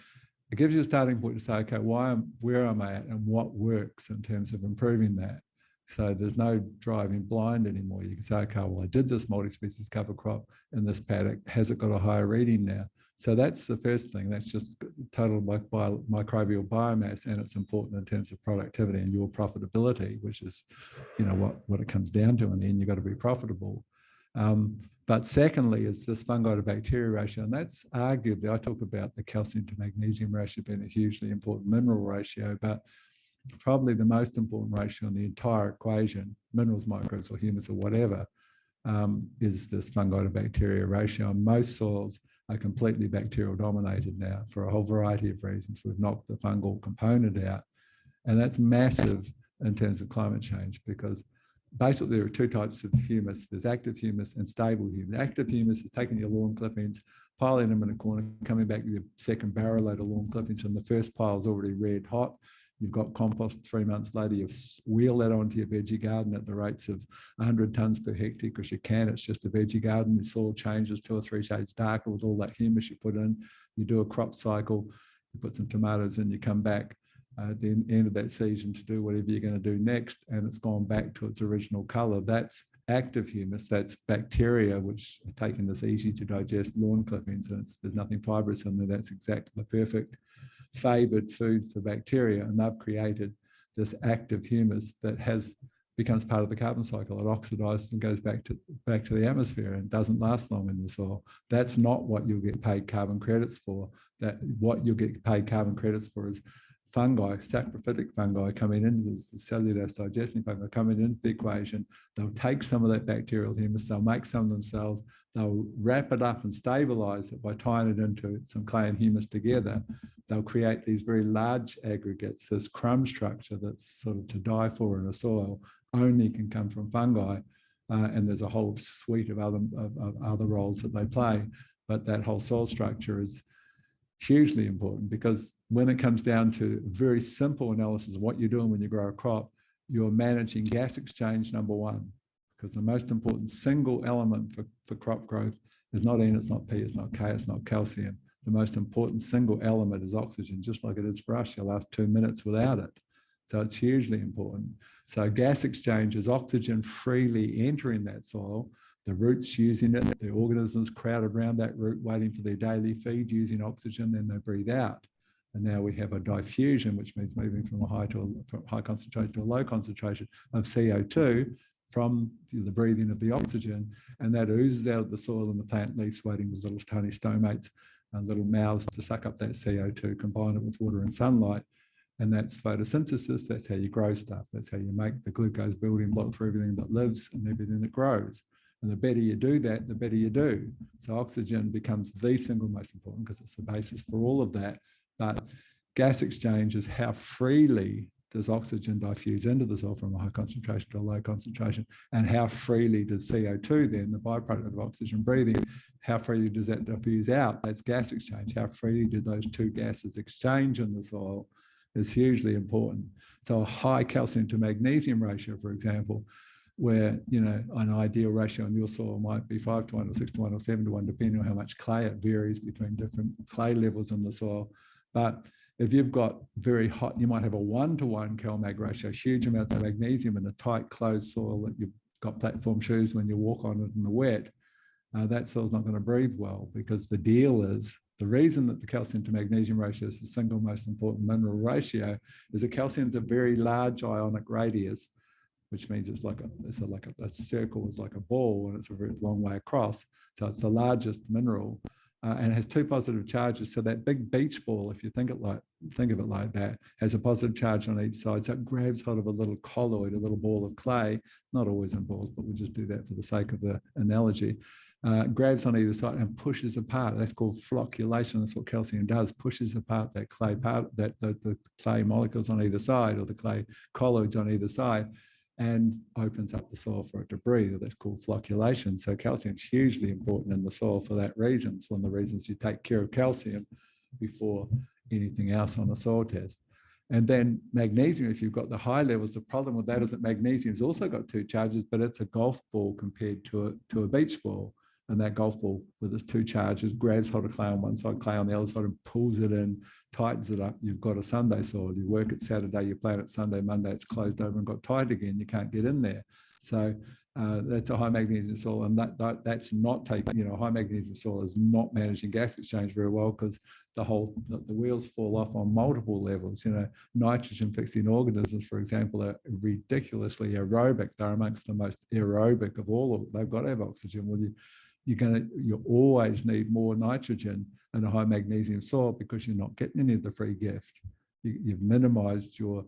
a starting point to say, okay, where am I at, and what works in terms of improving that. So there's no driving blind anymore. You can say, okay, well, I did this multi-species cover crop in this paddock. Has it got a higher reading now? So that's the first thing. That's just total microbial biomass, and it's important in terms of productivity and your profitability, which is, what it comes down to in the end. You've got to be profitable. But secondly, is this fungi to bacteria ratio, and that's arguably, I talk about the calcium to magnesium ratio being a hugely important mineral ratio, but probably the most important ratio in the entire equation, minerals, microbes, or humus, or whatever, is this fungi to bacteria ratio. And most soils are completely bacterial dominated now for a whole variety of reasons. We've knocked the fungal component out, and that's massive in terms of climate change, because basically there are 2 types of humus. There's active humus and stable humus. Active humus is taking your lawn clippings, piling them in a corner, coming back with your second barrow load of lawn clippings, and the first pile is already red hot. You've got compost 3 months later, you wheel that onto your veggie garden at the rates of 100 tonnes per hectare, because you can. It's just a veggie garden. The soil changes 2 or 3 shades darker with all that humus you put in. You do a crop cycle, you put some tomatoes in, you come back at the end of that season to do whatever you're going to do next, and it's gone back to its original colour. That's active humus. That's bacteria, which are taking this easy to digest lawn clippings, and there's nothing fibrous in there. That's exactly the perfect favoured food for bacteria, and they've created this active humus that has becomes part of the carbon cycle. It oxidizes and goes back to the atmosphere and doesn't last long in the soil. That's not what you'll get paid carbon credits for. That what you'll get paid carbon credits for is fungi, saprophytic fungi coming into the cellulose digesting fungi coming into the equation. They'll take some of that bacterial humus, they'll make some themselves, they'll wrap it up and stabilize it by tying it into some clay and humus together. They'll create these very large aggregates, this crumb structure that's sort of to die for in a soil, only can come from fungi. And there's a whole suite of other roles that they play. But that whole soil structure is hugely important, because when it comes down to very simple analysis of what you're doing when you grow a crop, you're managing gas exchange, number one, because the most important single element for crop growth is not N, it's not P, it's not K, it's not calcium. The most important single element is oxygen, just like it is for us. You'll last 2 minutes without it. So it's hugely important. So gas exchange is oxygen freely entering that soil, the roots using it, the organisms crowded around that root waiting for their daily feed, using oxygen, then they breathe out. And now we have a diffusion, which means moving from a high concentration to a low concentration of CO2 from the breathing of the oxygen, and that oozes out of the soil, and the plant leaves waiting with little tiny stomates and little mouths to suck up that CO2, combine it with water and sunlight. And that's photosynthesis. That's how you grow stuff. That's how you make the glucose building block for everything that lives and everything that grows. And the better you do that, the better you do. So oxygen becomes the single most important, because it's the basis for all of that. But gas exchange is how freely does oxygen diffuse into the soil from a high concentration to a low concentration, and how freely does CO2, then the byproduct of oxygen breathing, how freely does that diffuse out? That's gas exchange. How freely do those two gases exchange in the soil is hugely important. So a high calcium to magnesium ratio, for example, where, you know, an ideal ratio in your soil might be 5 to 1 or 6 to 1 or 7 to 1, depending on how much clay. It varies between different clay levels in the soil. But if you've got very hot, you might have a 1 to 1 Cal-Mag ratio, huge amounts of magnesium in a tight, closed soil that you've got platform shoes when you walk on it in the wet. That soil's not going to breathe well, because the deal is, the reason that the calcium to magnesium ratio is the single most important mineral ratio is that calcium is a very large ionic radius, which means it's like a circle is like a ball, and it's a very long way across. So it's the largest mineral, and it has two positive charges. So that big beach ball, if you think of it like that, has a positive charge on each side. So it grabs hold of a little colloid, a little ball of clay, not always in balls, but we'll just do that for the sake of the analogy. Grabs on either side and pushes apart. That's called flocculation. That's what calcium does, pushes apart that clay part, that the clay molecules on either side, or the clay colloids on either side, and opens up the soil for it to breathe. That's called flocculation. So calcium is hugely important in the soil for that reason. It's one of the reasons you take care of calcium before anything else on a soil test. And then magnesium, if you've got the high levels, the problem with that is that magnesium's also got two charges, but it's a golf ball compared to a beach ball. And that golf ball with its two charges grabs hold of clay on one side, clay on the other side, and pulls it in, tightens it up. You've got a Sunday soil. You work it Saturday, you play it Sunday, Monday, it's closed over and got tight again. You can't get in there. So that's a high magnesium soil, and that's not taking, high magnesium soil is not managing gas exchange very well, because the wheels fall off on multiple levels. Nitrogen fixing organisms, for example, are ridiculously aerobic. They're amongst the most aerobic of all of them. They've got to have oxygen. Well, you always need more nitrogen in a high magnesium soil, because you're not getting any of the free gift. You've minimized your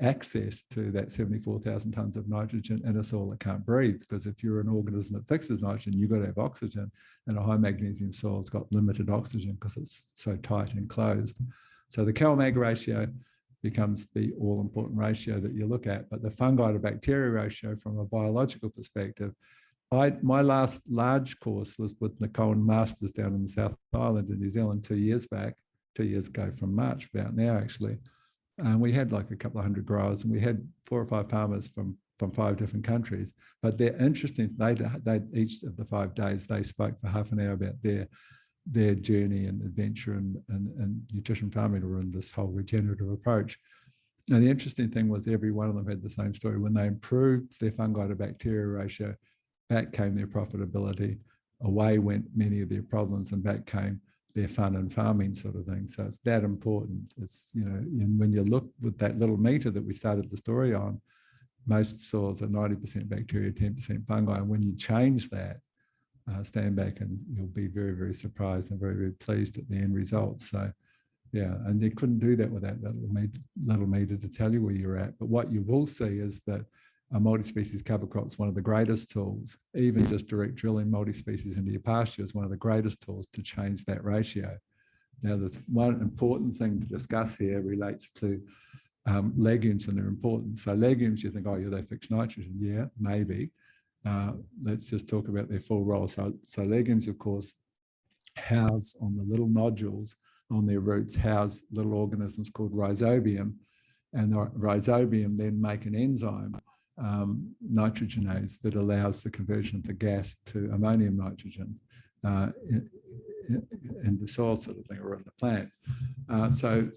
access to that 74,000 tons of nitrogen in a soil that can't breathe, because if you're an organism that fixes nitrogen, you've got to have oxygen, and a high magnesium soil's got limited oxygen because it's so tight and closed. So the Cal-Mag ratio becomes the all-important ratio that you look at. But the fungi to bacteria ratio, from a biological perspective, my last large course was with Nicole and Masters down in the South Island in New Zealand 2 years ago from March, about now actually. And we had like a couple of hundred growers, and we had 4 or 5 farmers from 5 different countries. But they're interesting. They each of the 5 days, they spoke for half an hour about their journey and adventure and nutrition farming, or in this whole regenerative approach. And the interesting thing was, every one of them had the same story. When they improved their fungi to bacteria ratio, back came their profitability, away went many of their problems, and back came their fun and farming sort of thing. So it's that important. It's, and when you look with that little meter that we started the story on, most soils are 90% bacteria, 10% fungi. And when you change that, stand back and you'll be very, very surprised and very, very pleased at the end result. So yeah, and you couldn't do that without that little meter to tell you where you're at. But what you will see is that a multi-species cover crop is one of the greatest tools. Even just direct drilling multi-species into your pasture is one of the greatest tools to change that ratio. Now, there's one important thing to discuss here relates to legumes and their importance. So legumes, you think, oh, yeah, they fix nitrogen. Yeah, maybe. Let's just talk about their full role. So legumes, of course, house on the little nodules on their roots, house little organisms called rhizobium, and the rhizobium then make an enzyme, nitrogenase, that allows the conversion of the gas to ammonium nitrogen in the soil, sort of thing, or in the plant. So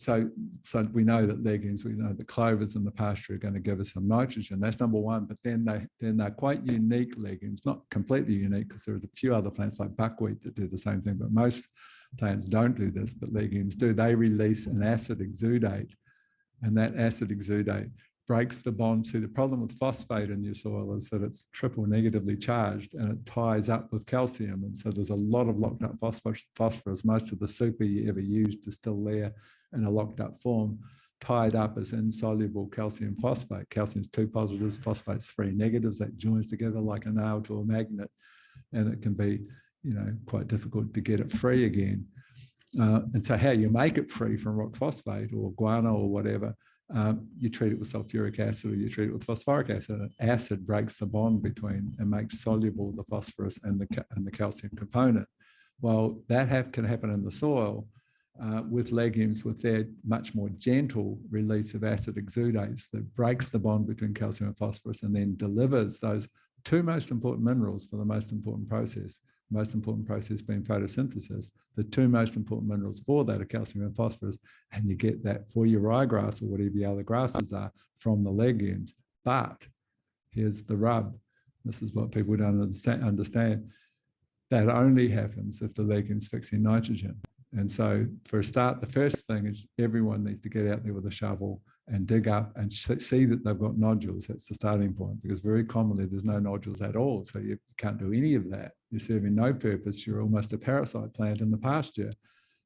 we know that legumes, we know that clovers in the pasture are going to give us some nitrogen. That's number one. But then they're quite unique legumes, not completely unique, because there's a few other plants like buckwheat that do the same thing. But most plants don't do this, but legumes do. They release an acid exudate, and that acid exudate breaks the bond. See, the problem with phosphate in your soil is that it's triple negatively charged and it ties up with calcium. And so there's a lot of locked up phosphorus. Most of the super you ever used is still there in a locked up form, tied up as insoluble calcium phosphate. Calcium's 2 positives, phosphate's 3 negatives. That joins together like a nail to a magnet. And it can be, quite difficult to get it free again. And so how you make it free from rock phosphate or guano or whatever, you treat it with sulfuric acid or you treat it with phosphoric acid. And acid breaks the bond between and makes soluble the phosphorus and the calcium component. Well, that can happen in the soil with legumes with their much more gentle release of acid exudates that breaks the bond between calcium and phosphorus and then delivers those 2 most important minerals for the most important process. Most important process being photosynthesis. The 2 most important minerals for that are calcium and phosphorus, and you get that for your ryegrass or whatever the other grasses are from the legumes. But here's the rub. This is what people don't understand. That only happens if the legumes fixing nitrogen. And so for a start, the first thing is everyone needs to get out there with a shovel and dig up and see that they've got nodules. That's the starting point, because very commonly there's no nodules at all. So you can't do any of that. You're serving no purpose. You're almost a parasite plant in the pasture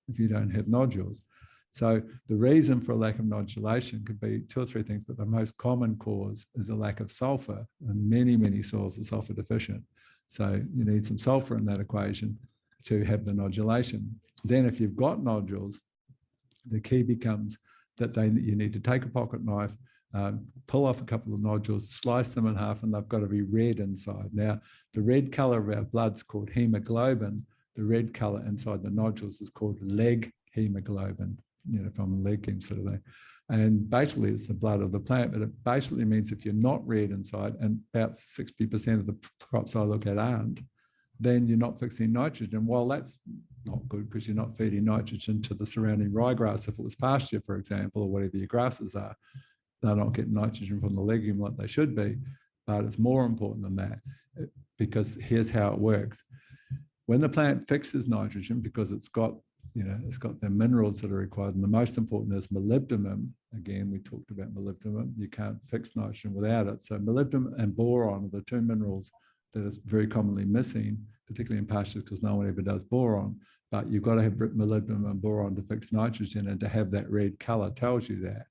if you don't have nodules. So the reason for a lack of nodulation could be 2 or 3 things, but the most common cause is a lack of sulfur, and many soils are sulfur deficient. So you need some sulfur in that equation to have the nodulation. Then if you've got nodules, the key becomes that you need to take a pocket knife, pull off a couple of nodules, slice them in half, and they've got to be red inside. Now, the red color of our blood's called hemoglobin. The red color inside the nodules is called leg hemoglobin, from a legume sort of thing. And basically it's the blood of the plant, but it basically means if you're not red inside, and about 60% of the crops I look at aren't, then you're not fixing nitrogen. Well, that's not good because you're not feeding nitrogen to the surrounding ryegrass. If it was pasture, for example, or whatever your grasses are, they're not getting nitrogen from the legume like they should be. But it's more important than that, because here's how it works. When the plant fixes nitrogen, because it's got the minerals that are required, and the most important is molybdenum. Again, we talked about molybdenum. You can't fix nitrogen without it. So molybdenum and boron are the 2 minerals that is very commonly missing, particularly in pastures, because no one ever does boron. But you've got to have molybdenum and boron to fix nitrogen, and to have that red color tells you that.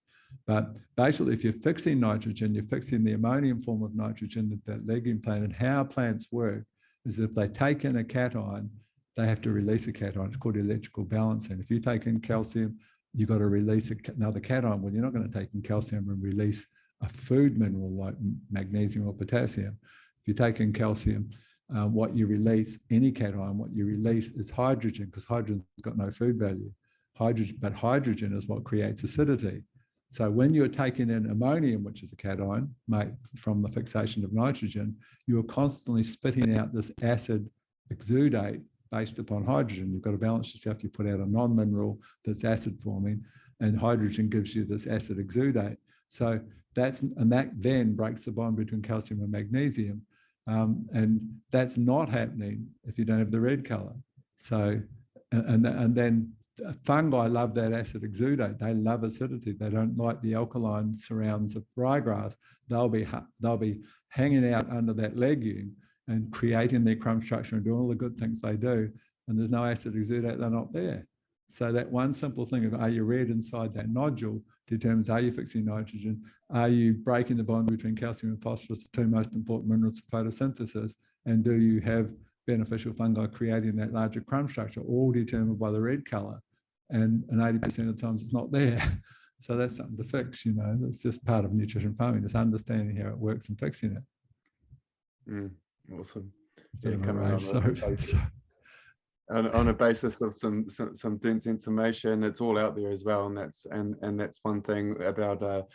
But basically, if you're fixing nitrogen, you're fixing the ammonium form of nitrogen that legume plant. And how plants work is if they take in a cation, they have to release a cation. It's called electrical balancing. If you take in calcium, you've got to release another cation. Well, you're not going to take in calcium and release a food mineral like magnesium or potassium. If you take in calcium, what you release, any cation, what you release is hydrogen, because hydrogen's got no food value. But hydrogen is what creates acidity. So when you're taking in ammonium, which is a cation made from the fixation of nitrogen, you're constantly spitting out this acid exudate based upon hydrogen. You've got to balance yourself. You put out a non-mineral that's acid forming, and hydrogen gives you this acid exudate. So that then breaks the bond between calcium and magnesium. And that's not happening if you don't have the red color. So, and then fungi love that acid exudate. They love acidity. They don't like the alkaline surrounds of ryegrass. They'll be hanging out under that legume and creating their crumb structure and doing all the good things they do. And there's no acid exudate, they're not there. So that one simple thing of, are you red inside that nodule, determines, are you fixing nitrogen? Are you breaking the bond between calcium and phosphorus, the two most important minerals for photosynthesis? And do you have beneficial fungi creating that larger crumb structure, all determined by the red color? And 80% of the times it's not there. So that's something to fix, you know. That's just part of nutrition farming, just understanding how it works and fixing it. Awesome. Yeah, coming on a basis of some dense information, it's all out there as well, and that's one thing about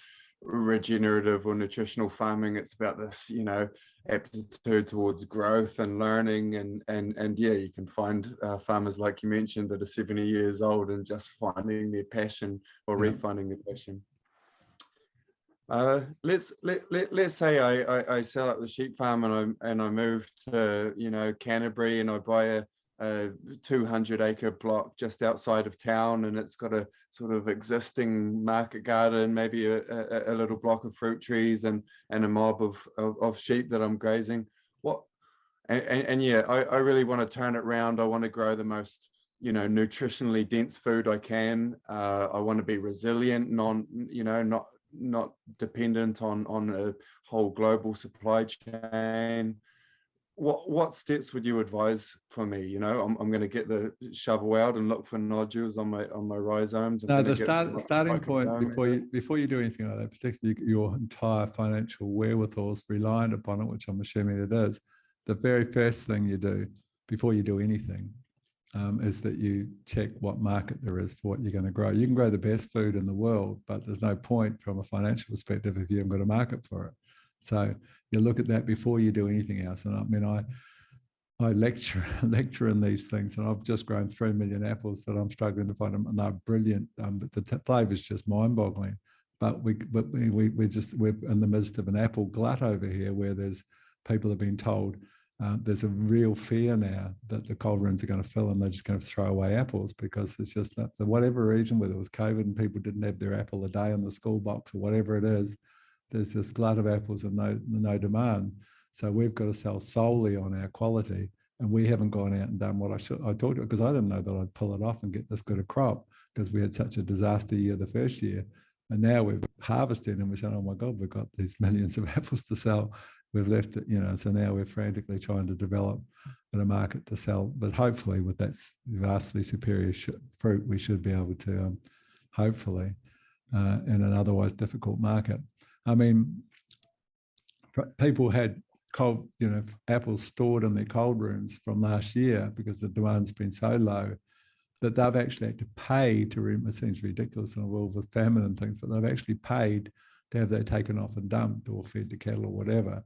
regenerative or nutritional farming. It's about this, you know, aptitude towards growth and learning, and yeah, you can find farmers like you mentioned that are 70 years old and just finding their passion or refinding their passion. Let's say I sell up the sheep farm and I move to, you know, Canterbury, and I buy a 200-acre block just outside of town, and it's got a sort of existing market garden, maybe a little block of fruit trees and a mob of sheep that I'm grazing. Yeah, I really want to turn it around. I want to grow the most, you know, nutritionally dense food I can. I want to be resilient, not dependent on a whole global supply chain. What steps would you advise for me? You know, I'm going to get the shovel out and look for nodules on my rhizomes. No, the starting point before you do anything like that, particularly your entire financial wherewithal is reliant upon it, which I'm assuming it is. The very first thing you do before you do anything is that you check what market there is for what you're going to grow. You can grow the best food in the world, but there's no point from a financial perspective if you haven't got a market for it. So you look at that before you do anything else. And I mean, I lecture in these things, and I've just grown 3 million apples that I'm struggling to find them, and they're brilliant. But the flavour is just mind-boggling. But we're in the midst of an apple glut over here, where people have been told there's a real fear now that the cold rooms are going to fill and they're just going to throw away apples, because it's just not, for whatever reason, whether it was COVID and people didn't have their apple a day in the school box or whatever it is, there's this glut of apples and no demand. So we've got to sell solely on our quality, and we haven't gone out and done what I talked to, because I didn't know that I'd pull it off and get this good a crop, because we had such a disaster year the first year. And now we've harvested and we're saying, oh my God, we've got these millions of apples to sell. We've left it, you know, so now we're frantically trying to develop a market to sell. But hopefully with that vastly superior fruit, we should be able to, hopefully, in an otherwise difficult market. I mean, people had apples stored in their cold rooms from last year because the demand's been so low that they've actually had to pay to, it seems ridiculous in a world with famine and things, but they've actually paid to have that taken off and dumped or fed to cattle or whatever,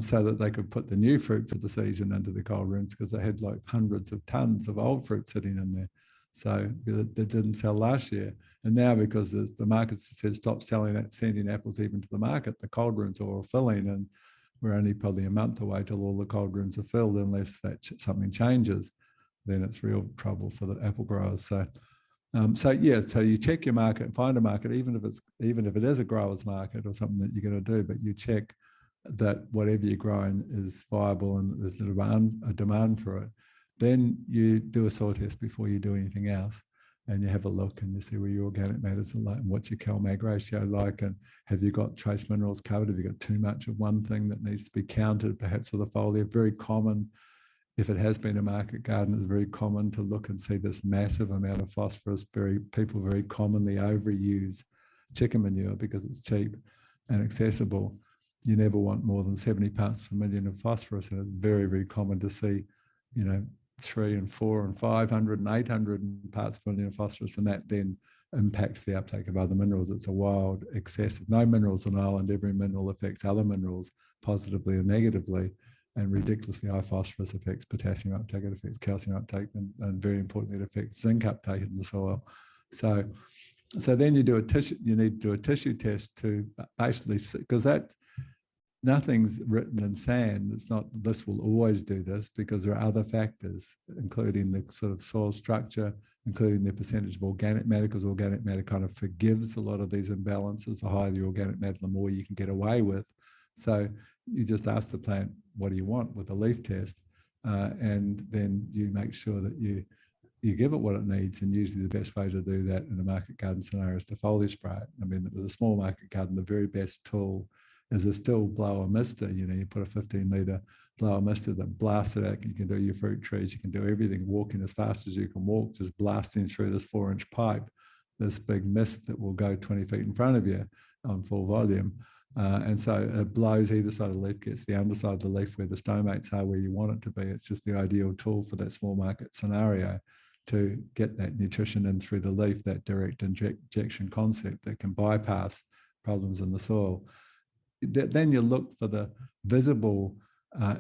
so that they could put the new fruit for the season into the cold rooms, because they had like hundreds of tons of old fruit sitting in there. So that didn't sell last year. And now, because the market says stop sending apples even to the market, the cold rooms are all filling, and we're only probably a month away till all the cold rooms are filled, unless something changes. Then it's real trouble for the apple growers. So you check your market and find a market, even if it is a grower's market or something that you're going to do, but you check that whatever you're growing is viable and there's a demand for it. Then you do a soil test before you do anything else, and you have a look and you see where your organic matters are like, and what's your CalMag ratio like, and have you got trace minerals covered? Have you got too much of one thing that needs to be counted, perhaps with a foliar? Very common, if it has been a market garden, it's very common to look and see this massive amount of phosphorus. People very commonly overuse chicken manure because it's cheap and accessible. You never want more than 70 parts per million of phosphorus, and it's very, very common to see, 3 and 4 and 500 and 800 parts per million of phosphorus, and that then impacts the uptake of other minerals. It's a wild, excessive. No mineral's an island. Every mineral affects other minerals positively and negatively, and ridiculously high phosphorus affects potassium uptake, it affects calcium uptake, and very importantly, it affects zinc uptake in the soil. So then you need to do a tissue test to basically, because nothing's written in sand. It's not this will always do this, because there are other factors, including the sort of soil structure, including the percentage of organic matter, because organic matter kind of forgives a lot of these imbalances. The higher the organic matter, the more you can get away with. So you just ask the plant, what do you want, with a leaf test, and then you make sure that you give it what it needs. And usually the best way to do that in a market garden scenario is to foliage spray it. I mean, with a small market garden, the very best tool is a still blower mister. You know, you put a 15-litre blower mister that blasts it out. You can do your fruit trees, you can do everything, walking as fast as you can walk, just blasting through this 4-inch pipe, this big mist that will go 20 feet in front of you on full volume. And so it blows either side of the leaf, gets the underside of the leaf where the stomates are, where you want it to be. It's just the ideal tool for that small market scenario to get that nutrition in through the leaf, that direct injection concept that can bypass problems in the soil. Then you look for the visible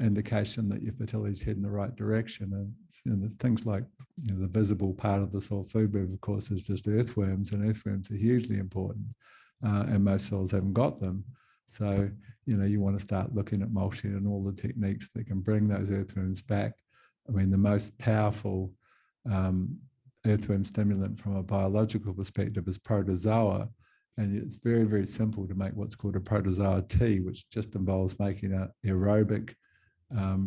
indication that your fertility is heading in the right direction. And things like, you know, the visible part of the soil food web, of course, is just earthworms, and earthworms are hugely important, and most soils haven't got them. So, you know, you want to start looking at mulching and all the techniques that can bring those earthworms back. I mean, the most powerful earthworm stimulant from a biological perspective is protozoa. And it's very, very simple to make what's called a protozoa tea, which just involves making an aerobic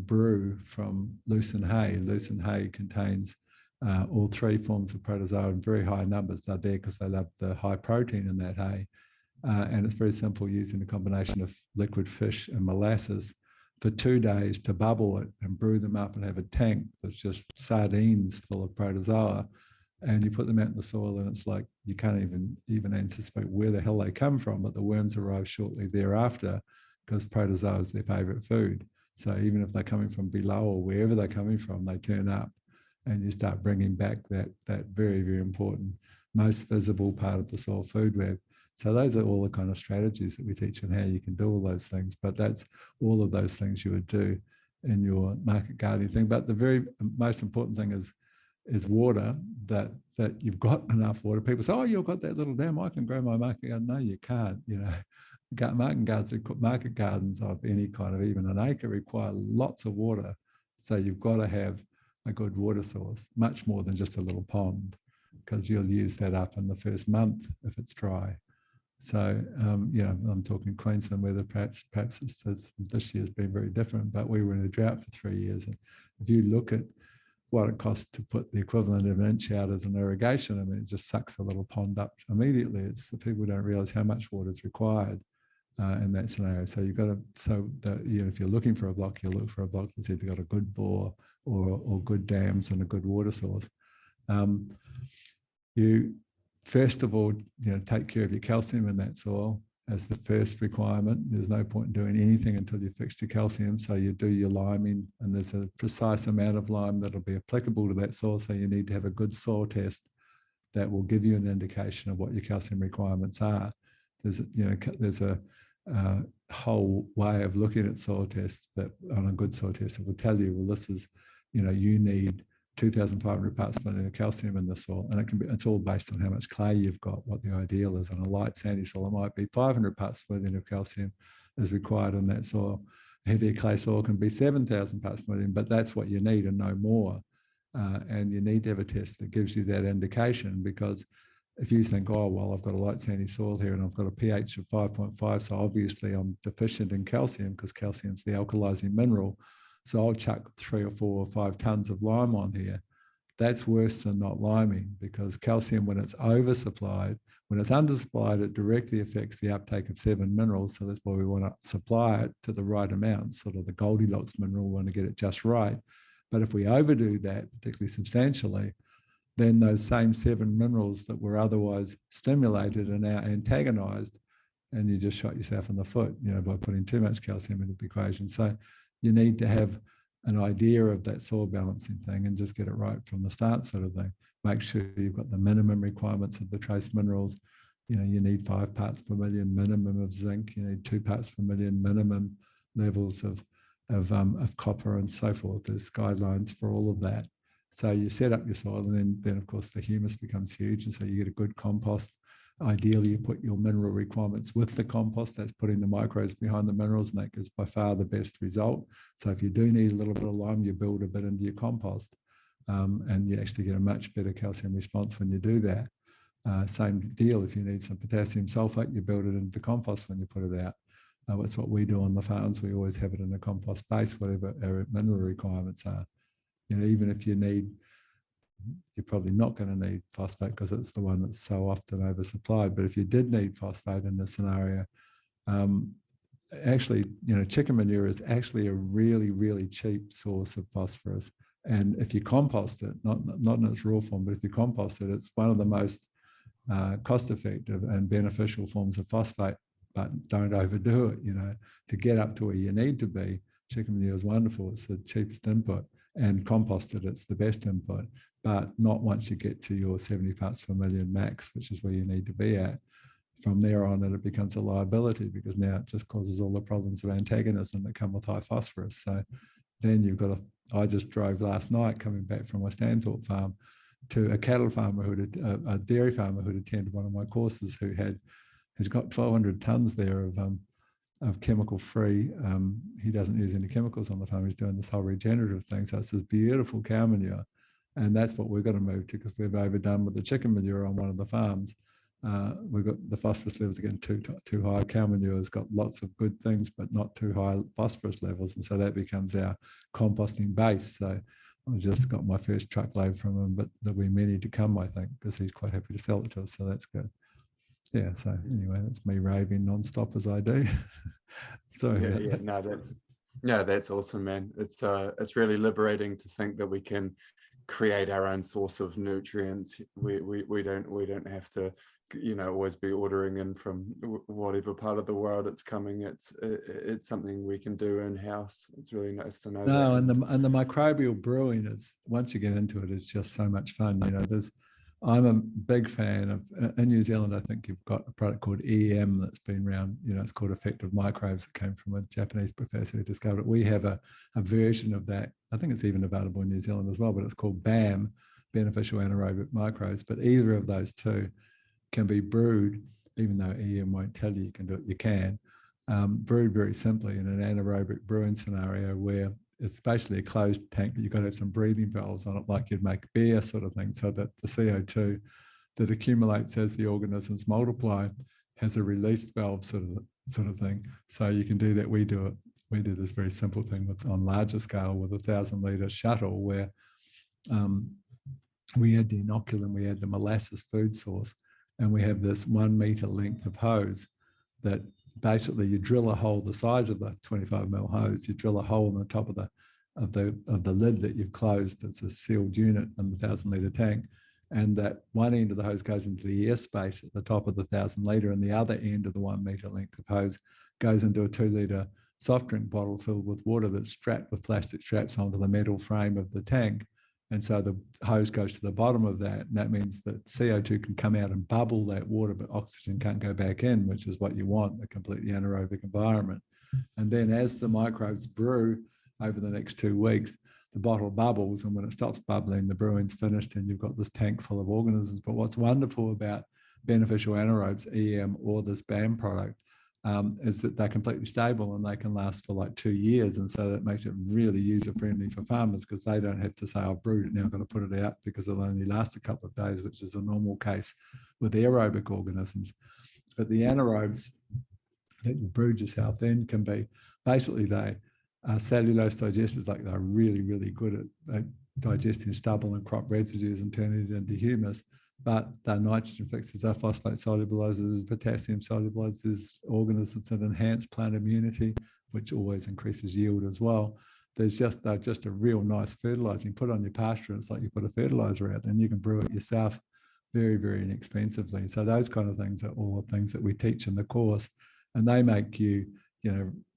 brew from lucerne hay. Lucerne hay contains all 3 forms of protozoa in very high numbers. They're there because they love the high protein in that hay. And it's very simple, using a combination of liquid fish and molasses for 2 days to bubble it and brew them up and have a tank that's just sardines full of protozoa. And you put them out in the soil, and it's like you can't even anticipate where the hell they come from, but the worms arrive shortly thereafter, because protozoa is their favorite food. So even if they're coming from below or wherever they're coming from, they turn up, and you start bringing back that very, very important, most visible part of the soil food web. So those are all the kind of strategies that we teach on how you can do all those things. But that's all of those things you would do in your market gardening thing. But the very most important thing is water, that you've got enough water. People say, oh, you've got that little dam, I can grow my market garden. No, you can't. You know, market gardens of any kind, of even an acre, require lots of water. So you've got to have a good water source, much more than just a little pond, because you'll use that up in the first month if it's dry. So, you know, I'm talking Queensland weather, perhaps this year's been very different, but we were in a drought for 3 years. And if you look at what it costs to put the equivalent of an inch out as an irrigation, I mean, it just sucks a little pond up immediately. It's the people don't realize how much water is required in that scenario. So you've got to, you know, if you're looking for a block, you'll look for a block that's either got a good bore or good dams and a good water source. You first of all, you know, take care of your calcium in that soil as the first requirement. There's no point in doing anything until you've fixed your calcium. So you do your liming, and there's a precise amount of lime that'll be applicable to that soil. So you need to have a good soil test that will give you an indication of what your calcium requirements are. There's a whole way of looking at soil tests that on a good soil test, it will tell you, well, this is, you know, you need 2,500 parts per million of calcium in the soil, and it's all based on how much clay you've got, what the ideal is. On a light sandy soil, it might be 500 parts per million of calcium is required in that soil. A heavier clay soil can be 7,000 parts per million, but that's what you need and no more. And you need to have a test that gives you that indication, because if you think, oh, well, I've got a light sandy soil here and I've got a pH of 5.5, so obviously I'm deficient in calcium, because calcium's the alkalizing mineral. So I'll chuck 3 or 4 or 5 tons of lime on here. That's worse than not liming, because calcium, when it's oversupplied, when it's undersupplied, it directly affects the uptake of 7 minerals. So that's why we want to supply it to the right amount, sort of the Goldilocks mineral, we want to get it just right. But if we overdo that, particularly substantially, then those same 7 minerals that were otherwise stimulated are now antagonized, and you just shot yourself in the foot, you know, by putting too much calcium into the equation. So you need to have an idea of that soil balancing thing and just get it right from the start, sort of thing. Make sure you've got the minimum requirements of the trace minerals. You know, you need 5 parts per million minimum of zinc. You need 2 parts per million minimum levels of copper and so forth. There's guidelines for all of that. So you set up your soil, and then of course the humus becomes huge, and so you get a good compost Ideally, you put your mineral requirements with the compost. That's putting the microbes behind the minerals, and that gives by far the best result. So if you do need a little bit of lime, you build a bit into your compost, and you actually get a much better calcium response when you do that. Same deal, if you need some potassium sulfate, you build it into the compost when you put it out. That's what we do on the farms. We always have it in a compost base, whatever our mineral requirements are. Even if you need, you're probably not going to need phosphate because it's the one that's so often oversupplied. But if you did need phosphate in this scenario, actually, chicken manure is actually a really, really cheap source of phosphorus. And if you compost it, not in its raw form, but if you compost it, it's one of the most cost-effective and beneficial forms of phosphate. But don't overdo it. To get up to where you need to be, chicken manure is wonderful. It's the cheapest input, and composted, it's the best input. But not once you get to your 70 parts per million max, which is where you need to be at. From there on, it becomes a liability, because now it just causes all the problems of antagonism that come with high phosphorus. So then you've got I just drove last night coming back from West Anthorpe farm to a cattle farmer a dairy farmer who'd attended one of my courses, who's got 1,200 tons there of chemical free. He doesn't use any chemicals on the farm. He's doing this whole regenerative thing. So it's this beautiful cow manure. And that's what we're going to move to, because we've overdone with the chicken manure on one of the farms. We've got the phosphorus levels again too high. Cow manure has got lots of good things, but not too high phosphorus levels. And so that becomes our composting base. So I just got my first truckload from him, but there'll be many to come, I think, because he's quite happy to sell it to us. So that's good. Yeah. So anyway, that's me raving nonstop as I do. That's awesome, man. It's really liberating to think that we can create our own source of nutrients. We don't have to always be ordering in from whatever part of the world it's coming. It's something we can do in house. It's really nice to know that. And the microbial brewing is, once you get into it, it's just so much fun. I'm a big fan of, in New Zealand, I think you've got a product called EM that's been around, it's called Effective Microbes. It came from a Japanese professor who discovered it. We have a version of that. I think it's even available in New Zealand as well, but it's called BAM, Beneficial Anaerobic Microbes. But either of those two can be brewed, even though EM won't tell you can do it, you can, brewed very simply in an anaerobic brewing scenario where it's basically a closed tank, but you've got to have some breathing valves on it, like you'd make beer sort of thing, so that the CO2 that accumulates as the organisms multiply has a release valve sort of thing. So you can do that. We do this very simple thing on larger scale with a 1,000-litre shuttle, where we add the inoculum, we add the molasses food source, and we have this 1 metre length of hose that basically you drill a hole the size of the 25 mil hose. You drill a hole in the top of the lid that you've closed. It's a sealed unit in the 1,000-litre tank, and that one end of the hose goes into the airspace at the top of the 1,000-litre, and the other end of the 1 metre length of hose goes into a 2-litre soft drink bottle filled with water that's strapped with plastic straps onto the metal frame of the tank. And so the hose goes to the bottom of that, and that means that CO2 can come out and bubble that water, but oxygen can't go back in, which is what you want, a completely anaerobic environment. And then as the microbes brew over the next 2 weeks, the bottle bubbles, and when it stops bubbling, the brewing's finished and you've got this tank full of organisms. But what's wonderful about beneficial anaerobes, EM, or this BAM product, is that they're completely stable and they can last for like 2 years. And so that makes it really user-friendly for farmers, because they don't have to say, I've brewed it, now I've got to put it out, because it'll only last a couple of days, which is a normal case with aerobic organisms. But the anaerobes that you brewed yourself then can be, basically they are cellulose digesters, like they're really, really good at digesting stubble and crop residues and turning it into humus. But they're nitrogen fixers, they're phosphate solubilizers, potassium solubilizers, organisms that enhance plant immunity, which always increases yield as well. They're just a real nice fertilizer. You put it on your pasture, and it's like you put a fertilizer out, and you can brew it yourself very, very inexpensively. So those kind of things are all the things that we teach in the course, and they make you,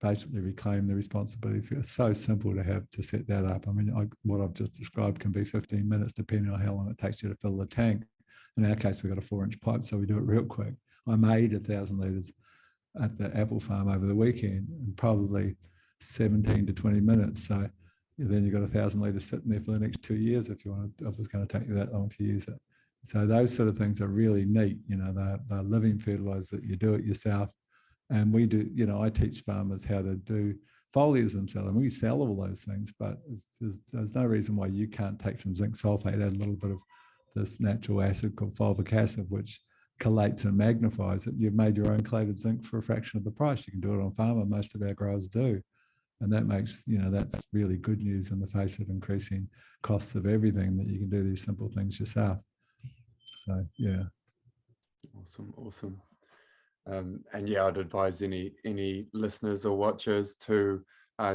basically reclaim the responsibility. It's so simple to set that up. I mean, what I've just described can be 15 minutes, depending on how long it takes you to fill the tank. In our case, we've got a 4-inch pipe, so we do it real quick. I made 1,000 litres at the apple farm over the weekend in probably 17 to 20 minutes. So then you've got 1,000 litres sitting there for the next 2 years if it was going to take you that long to use it. So those sort of things are really neat. They're living fertilizers that you do it yourself. And we do, I teach farmers how to do foliars themselves, and we sell all those things, but there's no reason why you can't take some zinc sulfate, add a little bit of this natural acid called fulvic acid, which collates and magnifies it. You've made your own chelated zinc for a fraction of the price. You can do it on farm, and most of our growers do. And that makes, that's really good news in the face of increasing costs of everything, that you can do these simple things yourself. So, yeah. Awesome. And yeah, I'd advise any listeners or watchers to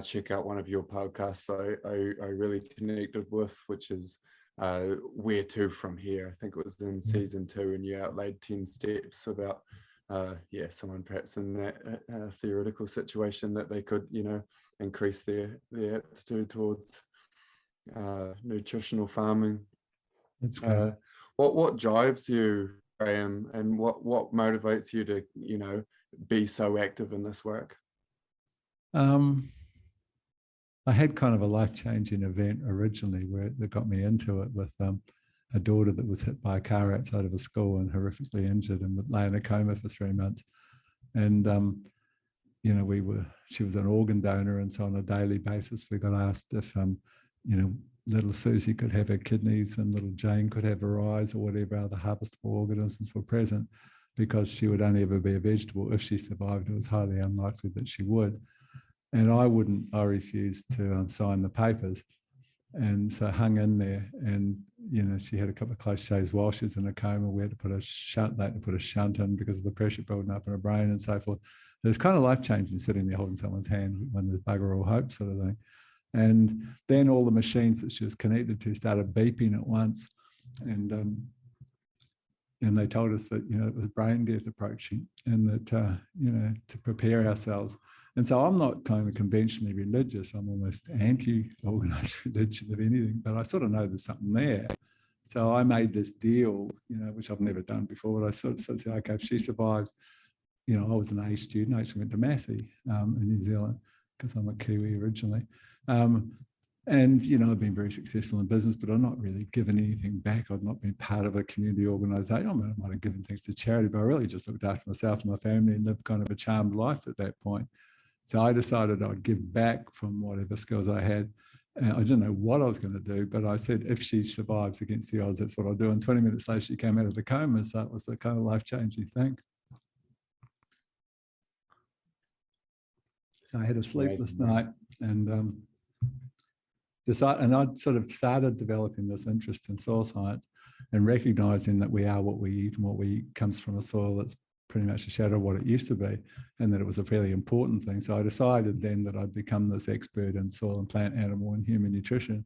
check out one of your podcasts I really connected with, which is Where To From Here. I think it was in season 2, and you outlaid 10 steps about someone perhaps in that theoretical situation that they could increase their aptitude towards nutritional farming. That's good. What drives you, Graeme, and what motivates you to be so active in this work? I had kind of a life-changing event originally that got me into it, with a daughter that was hit by a car outside of a school and horrifically injured and lay in a coma for 3 months. And she was an organ donor, and so on a daily basis we got asked if little Susie could have her kidneys and little Jane could have her eyes, or whatever other harvestable organisms were present, because she would only ever be a vegetable. If she survived, it was highly unlikely that she would. And I refused to sign the papers. And so hung in there, and she had a couple of close shaves while she was in a coma. We had to put a shunt in because of the pressure building up in her brain and so forth. It was kind of life-changing, sitting there holding someone's hand when there's bugger all hope, sort of thing. And then all the machines that she was connected to started beeping at once, and they told us that it was brain death approaching, and that to prepare ourselves. And so I'm not kind of conventionally religious. I'm almost anti-organised religion, if anything, but I sort of know there's something there. So I made this deal, which I've never done before. But I sort of said, okay, if she survives, I was an A student. I actually went to Massey in New Zealand, because I'm a Kiwi originally. And, I've been very successful in business, but I've not really given anything back. I've not been part of a community organisation. I might have given things to charity, but I really just looked after myself and my family and lived kind of a charmed life at that point. So I decided I'd give back from whatever skills I had. I didn't know what I was going to do, but I said, if she survives against the odds, that's what I'll do. And 20 minutes later, she came out of the coma. So that was the kind of life-changing thing. So I had a sleepless night, and I'd sort of started developing this interest in soil science, and recognizing that we are what we eat, and what we eat comes from a soil that's pretty much a shadow of what it used to be, and that it was a fairly important thing. So I decided then that I'd become this expert in soil and plant, animal and human nutrition,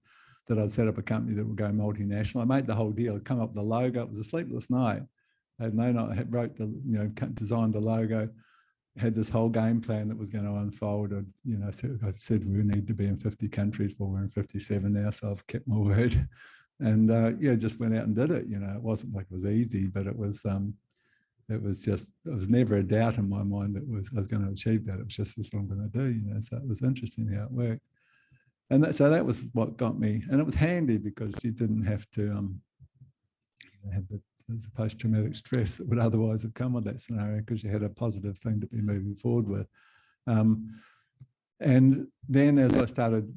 that I'd set up a company that would go multinational. I made the whole deal. I'd come up with the logo. It was a sleepless night. I had no night. I had wrote the, designed the logo, had this whole game plan that was going to unfold. I said we need to be in 50 countries. Well, we're in 57 now, so I've kept my word. And just went out and did it. It wasn't like it was easy, but it was never a doubt in my mind that I was going to achieve that. It was just what I'm going to do, so it was interesting how it worked. And so that was what got me, and it was handy because you didn't have to have the post-traumatic stress that would otherwise have come with that scenario, because you had a positive thing to be moving forward with. And then as I started,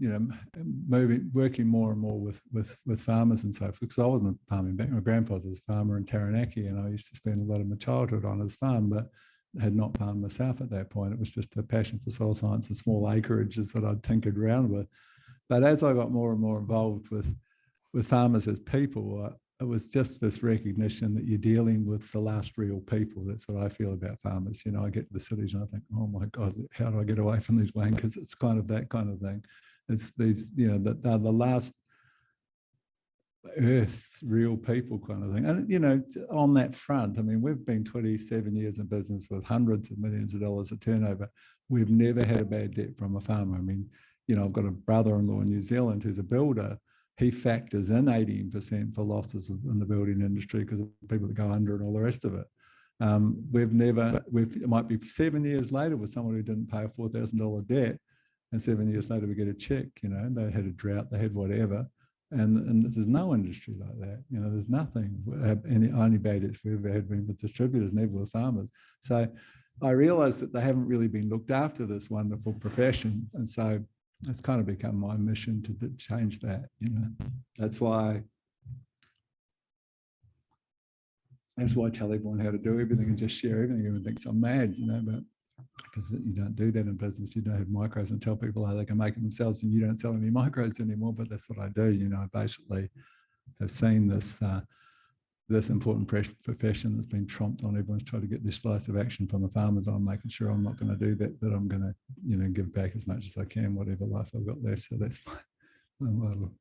working more and more with farmers and so forth, because I wasn't farming back. My grandfather was a farmer in Taranaki, and I used to spend a lot of my childhood on his farm, but had not farmed myself at that point. It was just a passion for soil science and small acreages that I'd tinkered around with. But as I got more and more involved with farmers as people, it was just this recognition that you're dealing with the last real people. That's what I feel about farmers. I get to the cities and I think, oh my God, how do I get away from these wankers? It's kind of that kind of thing. It's these, that they're the last earth real people kind of thing. And, on that front, I mean, we've been 27 years in business with hundreds of millions of dollars of turnover. We've never had a bad debt from a farmer. I mean, I've got a brother-in-law in New Zealand who's a builder. He factors in 18% for losses in the building industry because of people that go under and all the rest of it. It might be 7 years later with someone who didn't pay a $4,000 debt, and 7 years later we get a check, they had a drought, they had whatever, And there's no industry like that. You know, there's nothing. Any only bad experience we've ever had been with distributors, never with farmers. So I realized that they haven't really been looked after, this wonderful profession. And so it's kind of become my mission to change that, you know. That's why I tell everyone how to do everything and just share everything. Everyone thinks I'm mad, you know, but because you don't do that in business. You don't have micros and tell people how they can make it themselves, and you don't sell any micros anymore. But that's what I do. You know, I basically have seen this this important profession that's been trumped on. Everyone's trying to get this slice of action from the farmers. I'm making sure I'm not going to do that, that I'm going to, you know, give back as much as I can, whatever life I've got left. So that's my model.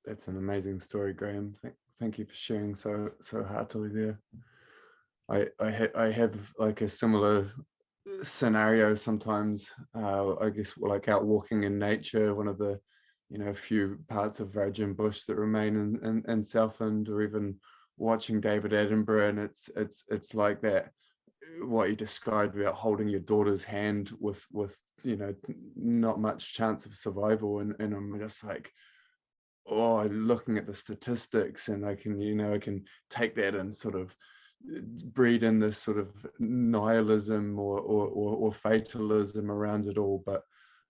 That's an amazing story, Graeme. Thank you for sharing so heartily there. I have like a similar scenario sometimes. I guess like out walking in nature, one of the, you know, few parts of virgin bush that remain in Southland, or even watching David Attenborough, and it's like that, what you described about holding your daughter's hand with you know, not much chance of survival, and I'm just like, oh, looking at the statistics, and I can, you know, I can take that and sort of breed in this sort of nihilism or fatalism around it all. But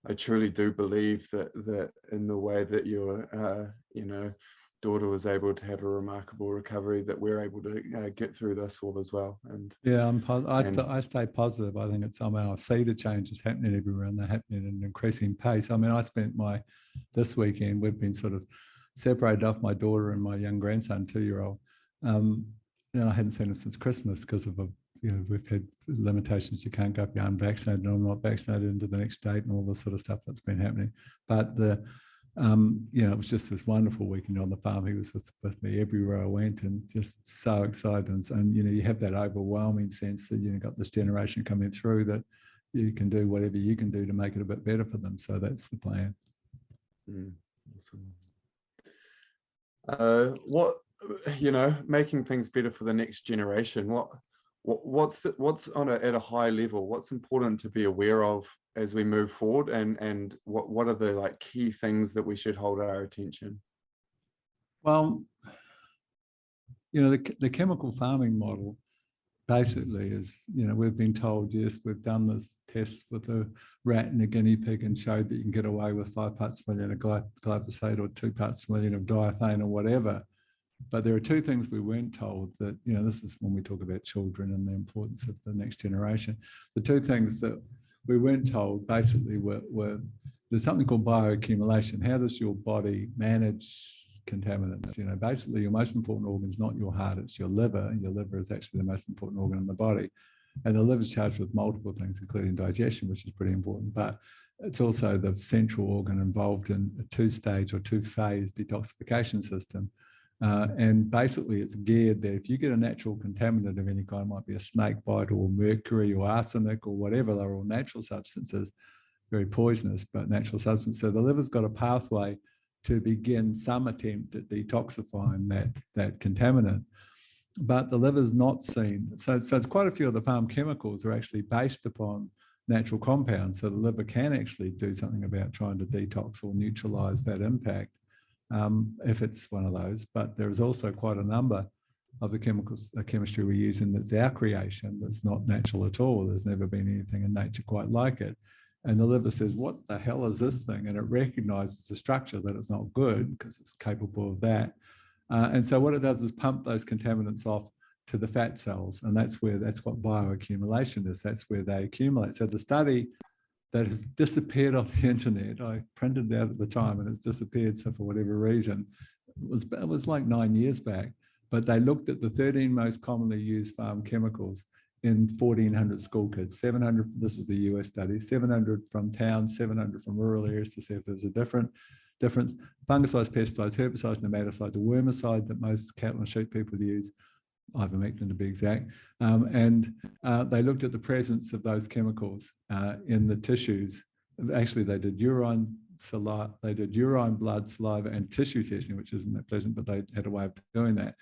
I truly do believe that in the way that your you know, daughter was able to have a remarkable recovery, that we're able to get through this all as well. And yeah, I stay positive. I think it's somehow I see the changes happening everywhere, and they're happening at an increasing pace. I mean, I spent this weekend, we've been sort of separated off, my daughter and my young grandson, 2-year-old. And I hadn't seen him since Christmas because of you know, we've had limitations. You can't go if you're unvaccinated, and I'm not vaccinated, into the next state, and all this sort of stuff that's been happening. But you know, it was just this wonderful weekend on the farm. He was with me everywhere I went, and just so excited. And you know, you have that overwhelming sense that you've got this generation coming through, that you can do whatever you can do to make it a bit better for them. So that's the plan. Awesome. What, you know, making things better for the next generation, what's on at a high level, what's important to be aware of as we move forward, and what are the like key things that we should hold our attention? Well, you know, the chemical farming model basically is, you know, we've been told, yes, we've done this test with a rat and a guinea pig and showed that you can get away with 5 parts per million of glyphosate or 2 parts per million of diethane or whatever. But there are 2 things we weren't told, that, you know, this is when we talk about children and the importance of the next generation. The 2 things that we weren't told basically were there's something called bioaccumulation. How does your body manage contaminants? You know, basically your most important organ is not your heart, it's your liver. And your liver is actually the most important organ in the body. And the liver is charged with multiple things, including digestion, which is pretty important. But it's also the central organ involved in a 2-stage or 2-phase detoxification system. And basically it's geared that if you get a natural contaminant of any kind, it might be a snake bite or mercury or arsenic or whatever, they're all natural substances, very poisonous, but natural substances. So the liver's got a pathway to begin some attempt at detoxifying that contaminant. But the liver's not seen. So it's quite a few of the farm chemicals are actually based upon natural compounds. So the liver can actually do something about trying to detox or neutralize that impact. If it's one of those. But there's also quite a number of the chemistry we use, and that's our creation, that's not natural at all. There's never been anything in nature quite like it. And the liver says, what the hell is this thing? And it recognizes the structure, that it's not good because it's capable of that. And so what it does is pump those contaminants off to the fat cells. And that's what bioaccumulation is. That's where they accumulate. So the study that has disappeared off the internet, I printed it out at the time and it's disappeared, so for whatever reason, it was like 9 years back, but they looked at the 13 most commonly used farm chemicals in 1,400 school kids, 700, this was the US study, 700 from towns, 700 from rural areas, to see if there was a difference. Fungicides, pesticides, herbicides, nematicides, a wormicide that most cattle and sheep people use, ivermectin to be exact, and they looked at the presence of those chemicals in the tissues. Actually, they did urine, blood, saliva, and tissue testing, which isn't that pleasant, but they had a way of doing that.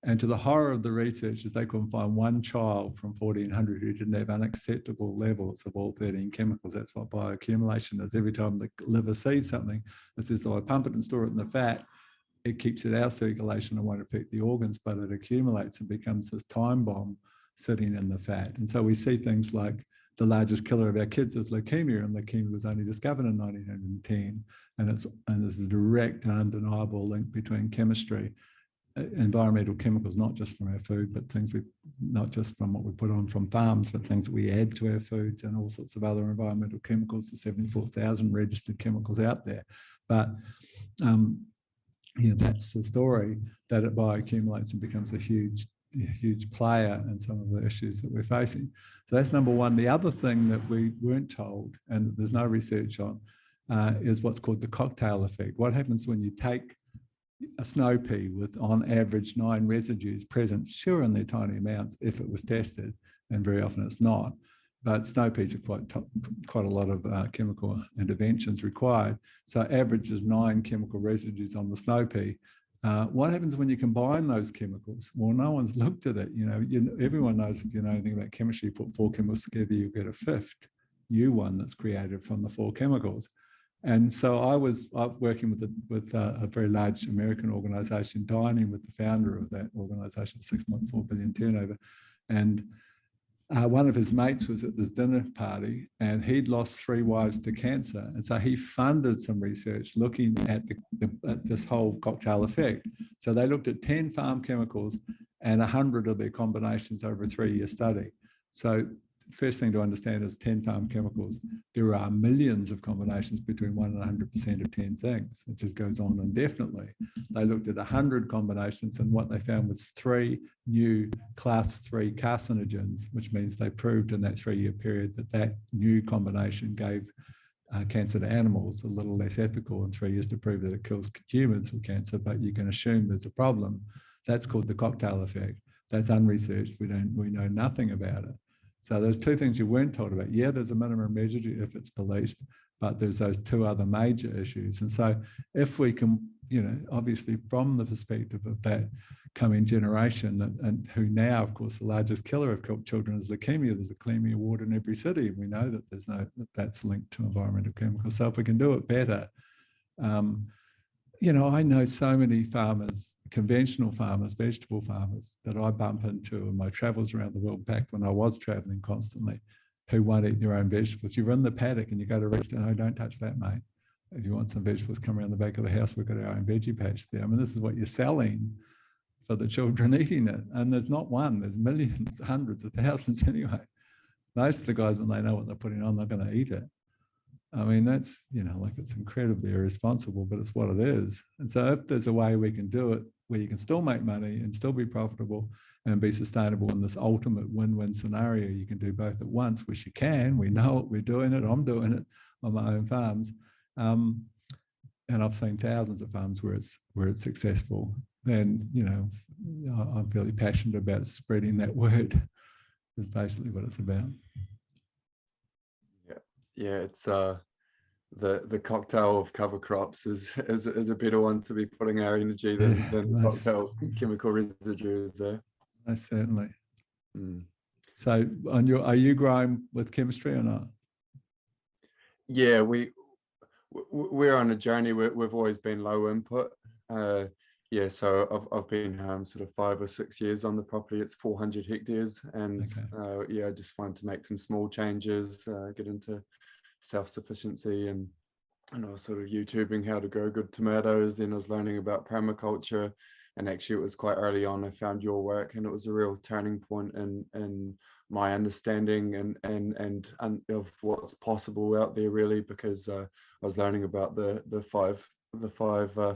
And to the horror of the researchers, they couldn't find one child from 1400 who didn't have unacceptable levels of all 13 chemicals. That's what bioaccumulation is. Every time the liver sees something, it says, oh, I pump it and store it in the fat. It keeps it out of circulation and won't affect the organs, but it accumulates and becomes this time bomb sitting in the fat. And so we see things like the largest killer of our kids is leukemia, and leukemia was only discovered in 1910. And there's a direct, undeniable link between chemistry, environmental chemicals, not just from our food, but things not just from what we put on from farms, but things that we add to our foods, and all sorts of other environmental chemicals, the 74,000 registered chemicals out there. But that's the story, that it bioaccumulates and becomes a huge player in some of the issues that we're facing. So that's number one. The other thing that we weren't told, and there's no research on, is what's called the cocktail effect. What happens when you take a snow pea with, on average, 9 residues present, sure, in their tiny amounts if it was tested, and very often it's not. But snow peas are quite a lot of chemical interventions required. So average is 9 chemical residues on the snow pea. What happens when you combine those chemicals? Well, no one's looked at it. Everyone knows, if you know anything about chemistry, you put 4 chemicals together, you get a 5th new one that's created from the 4 chemicals. And so I was working with a very large American organization, dining with the founder of that organization, 6.4 billion turnover. And one of his mates was at this dinner party, and he'd lost 3 wives to cancer. And so he funded some research looking at this whole cocktail effect. So they looked at 10 farm chemicals and 100 of their combinations over a 3-year study. So first thing to understand is 10 farm chemicals. There are millions of combinations between 1 and 100% of 10 things. It just goes on indefinitely. They looked at 100 combinations, and what they found was 3 new class 3 carcinogens, which means they proved in that 3-year period that new combination gave cancer to animals. A little less ethical in 3 years to prove that it kills humans with cancer, but you can assume there's a problem. That's called the cocktail effect. That's unresearched. We know nothing about it. So there's 2 things you weren't told about. Yeah, there's a minimum residue if it's policed, but there's those 2 other major issues. And so if we can, obviously from the perspective of that coming generation, and who now, of course, the largest killer of children is leukemia. There's a leukemia ward in every city. We know that that's linked to environmental chemicals. So if we can do it better, I know so many farmers, conventional farmers, vegetable farmers, that I bump into in my travels around the world, back when I was traveling constantly, who won't eat their own vegetables. You're in the paddock and you go to reach down, oh, don't touch that, mate. If you want some vegetables, come around the back of the house, we've got our own veggie patch there. I mean, this is what you're selling for the children eating it. And there's not one, there's millions, hundreds of thousands anyway. Most of the guys, when they know what they're putting on, they're going to eat it. I mean, that's, it's incredibly irresponsible, but it's what it is. And so if there's a way we can do it where you can still make money and still be profitable and be sustainable in this ultimate win-win scenario, you can do both at once, which you can. We know it, we're doing it, I'm doing it on my own farms. And I've seen thousands of farms where it's successful. Then, I'm fairly passionate about spreading that word, is basically what it's about. Yeah, it's the cocktail of cover crops is a better one to be putting our energy than the cocktail chemical residues there. Most certainly. So are you growing with chemistry or not? Yeah, we're on a journey. We've always been low input. So I've been home sort of 5 or 6 years on the property. It's 400 hectares, and I just wanted to make some small changes, get into self-sufficiency, and I was sort of YouTubing how to grow good tomatoes. Then I was learning about permaculture, and actually it was quite early on I found your work, and it was a real turning point in my understanding and of what's possible out there, really, because I was learning about the five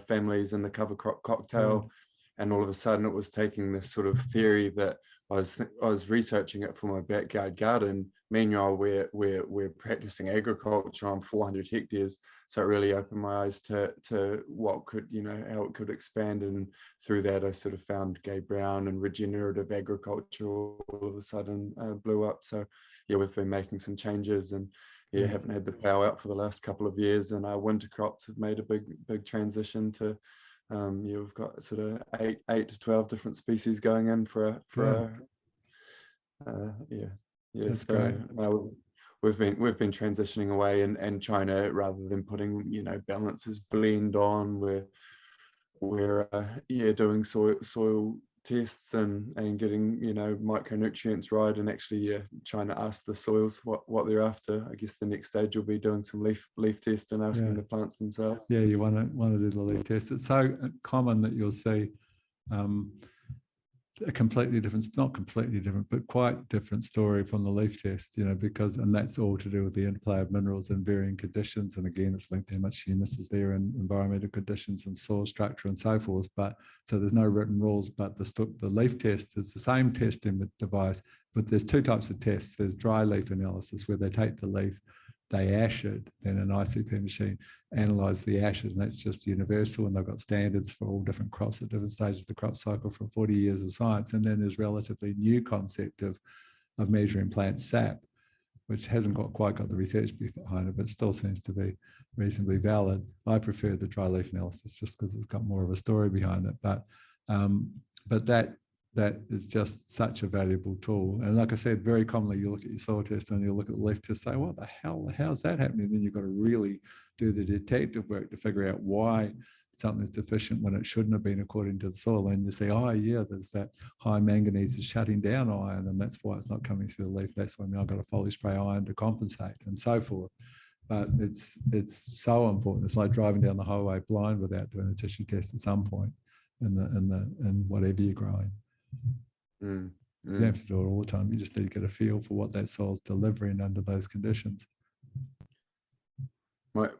families in the cover crop cocktail, and all of a sudden it was taking this sort of theory that I was researching it for my backyard garden. Meanwhile, we're practicing agriculture on 400 hectares. So it really opened my eyes to what could, how it could expand. And through that, I sort of found Gay Brown and regenerative agriculture all of a sudden blew up. So yeah, we've been making some changes, and haven't had the plow out for the last couple of years. And our winter crops have made a big transition to You've got sort of 8 to 12 different species going in for yeah. That's So great. we've been transitioning away and trying to, rather than putting balances blend on, we're doing soil tests and getting micronutrients right, and actually trying to ask the soils what they're after. I guess the next stage will be doing some leaf test and asking the plants themselves. Yeah, you want to do the leaf test. It's so common that you'll see a completely different, not completely different, but quite different story from the leaf test, and that's all to do with the interplay of minerals in varying conditions. And again, it's linked to how much humus is there in environmental conditions and soil structure and so forth. But so there's no written rules, but the leaf test is the same testing device, but there's two types of tests. There's dry leaf analysis, where they take the leaf, they ash it, then an ICP machine analyze the ashes, and that's just universal, and they've got standards for all different crops at different stages of the crop cycle from 40 years of science. And then there's relatively new concept of measuring plant sap, which hasn't quite got the research behind it, but still seems to be reasonably valid. I prefer the dry leaf analysis just because it's got more of a story behind it, but that is just such a valuable tool. And like I said, very commonly you look at your soil test and you look at the leaf test, say, what the hell, how's that happening? And then you've got to really do the detective work to figure out why something's deficient when it shouldn't have been according to the soil. And you say, oh yeah, there's that high manganese is shutting down iron, and that's why it's not coming through the leaf. That's why I've got to foliar spray iron to compensate, and so forth. But it's so important. It's like driving down the highway blind without doing a tissue test at some point in whatever you're growing. You don't have to do it all the time. You just need to get a feel for what that soil's delivering under those conditions.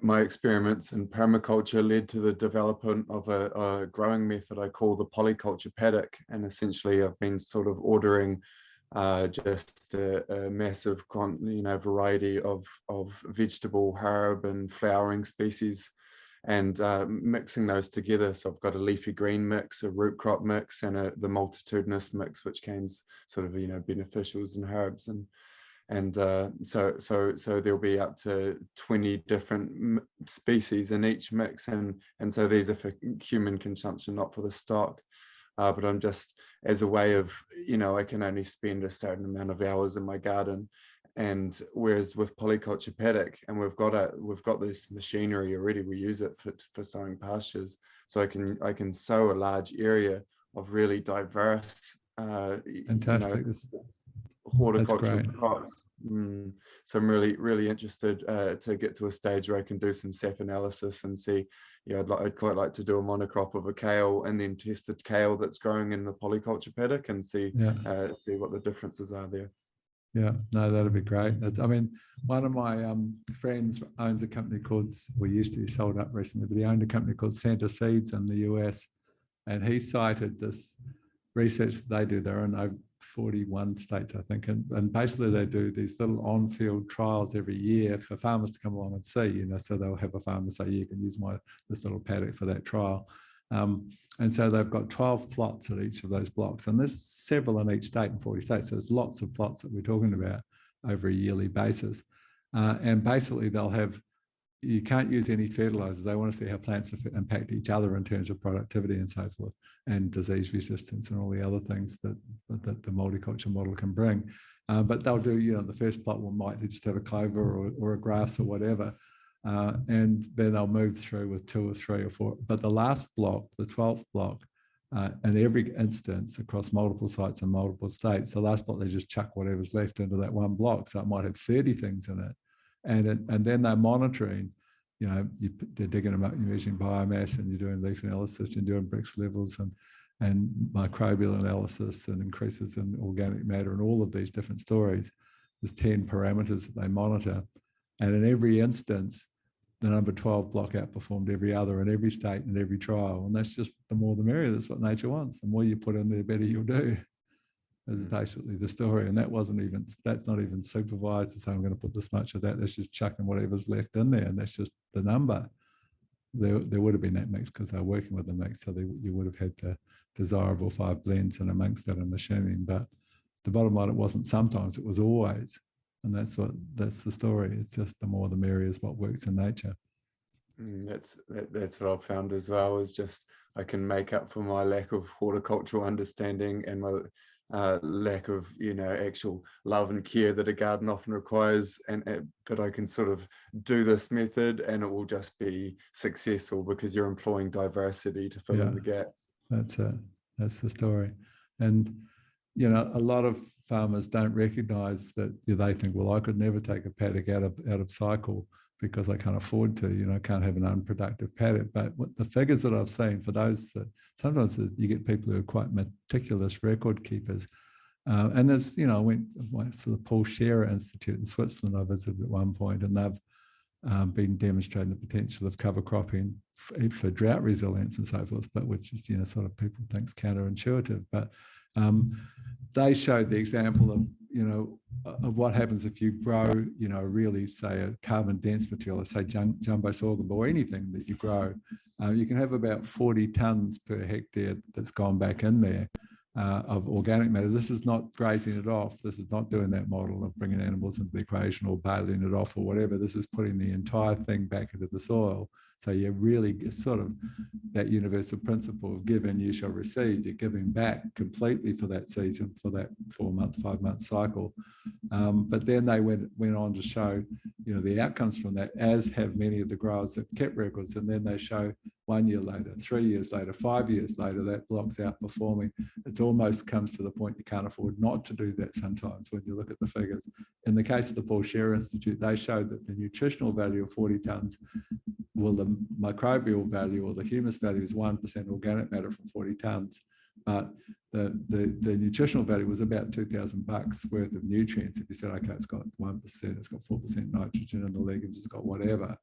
My experiments in permaculture led to the development of a growing method I call the polyculture paddock, and essentially I've been sort of ordering just a massive variety of vegetable, herb and flowering species, and mixing those together. So I've got a leafy green mix, a root crop mix, and the multitudinous mix, which contains sort of beneficials and herbs, and so there'll be up to 20 different species in each mix, and so these are for human consumption, not for the stock. But I'm just, as a way of, I can only spend a certain amount of hours in my garden. And whereas with polyculture paddock, and we've got this machinery already, we use it for sowing pastures. So I can sow a large area of really diverse, fantastic. horticultural crops. So I'm really interested to get to a stage where I can do some sap analysis and see. I'd quite like to do a monocrop of a kale and then test the kale that's growing in the polyculture paddock and see what the differences are there. Yeah, no, that'd be great. One of my friends owns a company called, we used to be sold up recently, but he owned a company called Center Seeds in the US, and he cited this research that they do. They're in over 41 states, I think, and basically they do these little on-field trials every year for farmers to come along and see. So they'll have a farmer say, you can use this little paddock for that trial. And so they've got 12 plots at each of those blocks, and there's several in each state in 40 states. So there's lots of plots that we're talking about over a yearly basis. And basically you can't use any fertilizers. They want to see how plants impact each other in terms of productivity and so forth, and disease resistance and all the other things that the multiculture model can bring. But they'll do, the first plot might just have a clover or a grass or whatever. And then they'll move through with 2 or 3 or 4. But the last block, the 12th block, in every instance across multiple sites and multiple states, the last block, they just chuck whatever's left into that one block. So it might have 30 things in it. And then they're monitoring, they're digging them up, you're measuring biomass, and you're doing leaf analysis, you're doing Brix levels and microbial analysis and increases in organic matter and all of these different stories. There's 10 parameters that they monitor. And in every instance, the number 12 block outperformed every other in every state and every trial. And that's just the more the merrier. That's what nature wants. The more you put in there, the better you'll do. Is basically the story. And that's not even supervised to say, I'm going to put this much of that. That's just chucking whatever's left in there. And that's just the number. There would have been that mix because they're working with the mix. So you would have had the desirable 5 blends in amongst it, I'm assuming. But the bottom line, it wasn't sometimes, it was always. And that's the story. It's just the more the merrier is what works in nature. That's what I've found as well, is just I can make up for my lack of horticultural understanding and my lack of, you know, actual love and care that a garden often requires, but I can sort of do this method and it will just be successful because you're employing diversity to fill in the gaps. That's it. That's the story. And you know, a lot of farmers don't recognise that. They think, well, I could never take a paddock out of cycle because I can't afford to. You know, I can't have an unproductive paddock. But what the figures that I've seen for those that sometimes you get people who are quite meticulous record keepers. And there's, you know, I went to the Paul Scherer Institute in Switzerland. I visited at one point, and they've been demonstrating the potential of cover cropping for drought resilience and so forth, but which is, you know, sort of people think's counterintuitive. But they showed the example of, you know, of what happens if you grow, you know, really, say, a carbon dense material, say jumbo sorghum or anything that you grow. You can have about 40 tonnes per hectare that's gone back in there of organic matter. This is not grazing it off. This is not doing that model of bringing animals into the equation or baling it off or whatever. This is putting the entire thing back into the soil. So you really sort of that universal principle of give and you shall receive. You're giving back completely for that season, for that 4-month, 5-month cycle. But then they went on to show, you know, the outcomes from that, as have many of the growers that kept records. And then they show 1 year later, 3 years later, 5 years later, that block's outperforming. It's almost comes to the point you can't afford not to do that sometimes when you look at the figures. In the case of the Paul Scherer Institute, they showed that the nutritional value of 40 tonnes, well, the microbial value or the humus value is 1% organic matter from 40 tonnes, but the nutritional value was about $2,000 worth of nutrients. If you said, okay, it's got 1%, it's got 4% nitrogen, and the legumes, it's got whatever,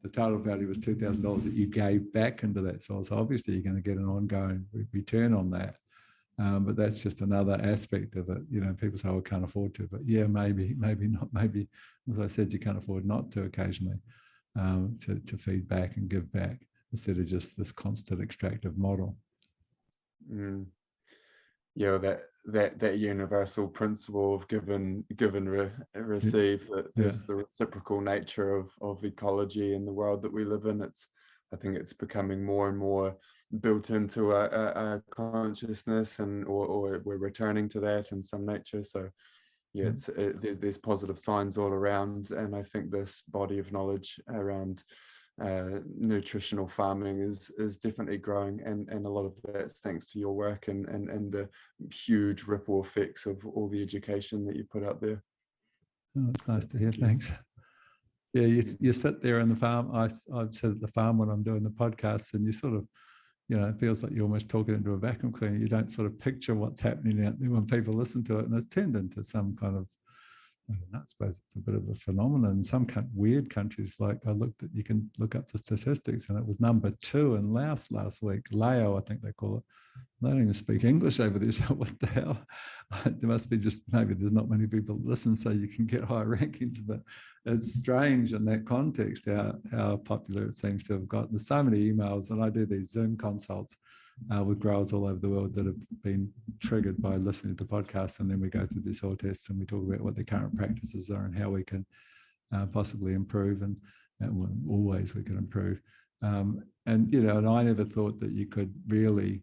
the total value was $2,000 that you gave back into that soil. So obviously you're going to get an ongoing return on that. But that's just another aspect of it. You know, people say, oh, I can't afford to, but yeah, maybe not. Maybe, as I said, you can't afford not to occasionally to feed back and give back instead of just this constant extractive model. Yeah, that universal principle of receive, that there's the reciprocal nature of ecology in the world that we live in. I think it's becoming more and more built into our consciousness, or we're returning to that in some nature. So yeah, there's positive signs all around, and I think this body of knowledge around nutritional farming is definitely growing, and a lot of that's thanks to your work and the huge ripple effects of all the education that you put out there. Oh, that's nice to hear. Thanks. Yeah, you sit there in the farm. I've sat at the farm when I'm doing the podcast, and you sort of, you know, it feels like you're almost talking into a vacuum cleaner. You don't sort of picture what's happening out there when people listen to it, and it's turned into some kind of, I don't know, I suppose it's a bit of a phenomenon. In some weird countries, like I looked at, you can look up the statistics, and it was number 2 in Laos last week. Lao, I think they call it. They don't even speak English over there, so what the hell? There must be just, maybe there's not many people that listen, so you can get high rankings, but it's strange in that context how popular it seems to have gotten. There's so many emails, and I do these Zoom consults with growers all over the world that have been triggered by listening to podcasts, and then we go through the soil tests and we talk about what their current practices are and how we can possibly improve, and always we can improve. And you know, and I never thought that you could really,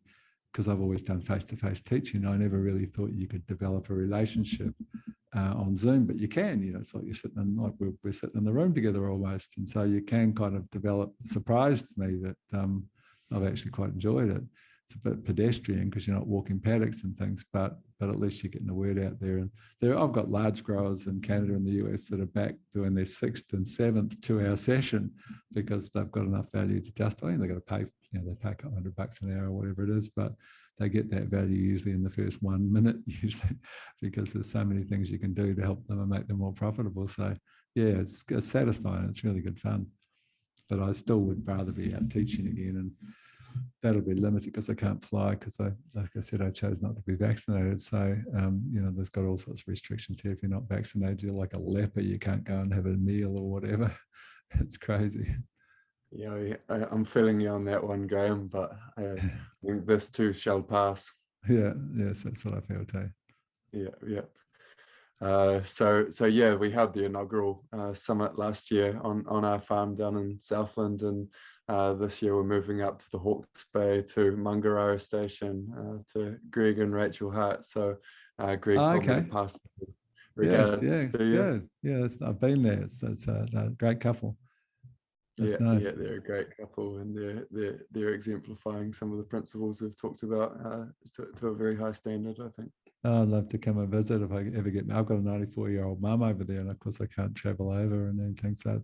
because I've always done face-to-face teaching, I never really thought you could develop a relationship on Zoom, but you can. You know, it's like you're sitting in, like we're sitting in the room together almost, and so you can kind of develop. Surprised me that I've actually quite enjoyed it. It's a bit pedestrian because you're not walking paddocks and things, but at least you're getting the word out there. And I've got large growers in Canada and the US that are back doing their 6th and 7th 2-hour session because they've got enough value to justify. They've got to pay, you know, they pay a couple $100 an hour or whatever it is, but they get that value usually in the first 1 minute, usually, because there's so many things you can do to help them and make them more profitable. So yeah, it's satisfying. It's really good fun. But I still would rather be out teaching again, and that'll be limited because I can't fly because like I said, I chose not to be vaccinated. So, you know, there's got all sorts of restrictions here. If you're not vaccinated, you're like a leper. You can't go and have a meal or whatever. It's crazy. Yeah, I'm feeling you on that one, Graeme, but I think this too shall pass. Yeah, yes, that's what I feel too. Yeah. So yeah, we had the inaugural summit last year on our farm down in Southland, and this year we're moving up to the Hawke's Bay to Mungaroa Station to Greg and Rachel Hart. So Greg told me to Okay. pass Yes. regards Yeah. to you. Good. Yeah. I've been there. It's a great couple. That's nice. Yeah, they're a great couple, and they're exemplifying some of the principles we've talked about to a very high standard, I think. Oh, I'd love to come and visit if I ever get. I've got a 94-year-old mum over there, and of course I can't travel over and anything. So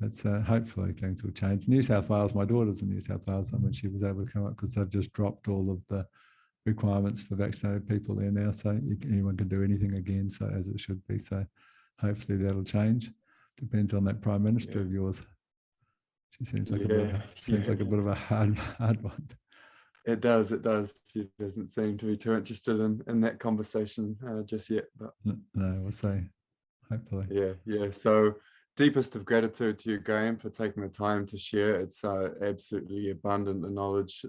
it's hopefully things will change. New South Wales. My daughter's in New South Wales, and when she was able to come up because they've just dropped all of the requirements for vaccinated people there now, so anyone can do anything again. So as it should be. So hopefully that'll change. Depends on that Prime Minister of yours. She seems like a bit of a hard one. It does. She doesn't seem to be too interested in that conversation just yet. But no, we'll see. Hopefully. Yeah. So deepest of gratitude to you, Graeme, for taking the time to share. It's absolutely abundant, the knowledge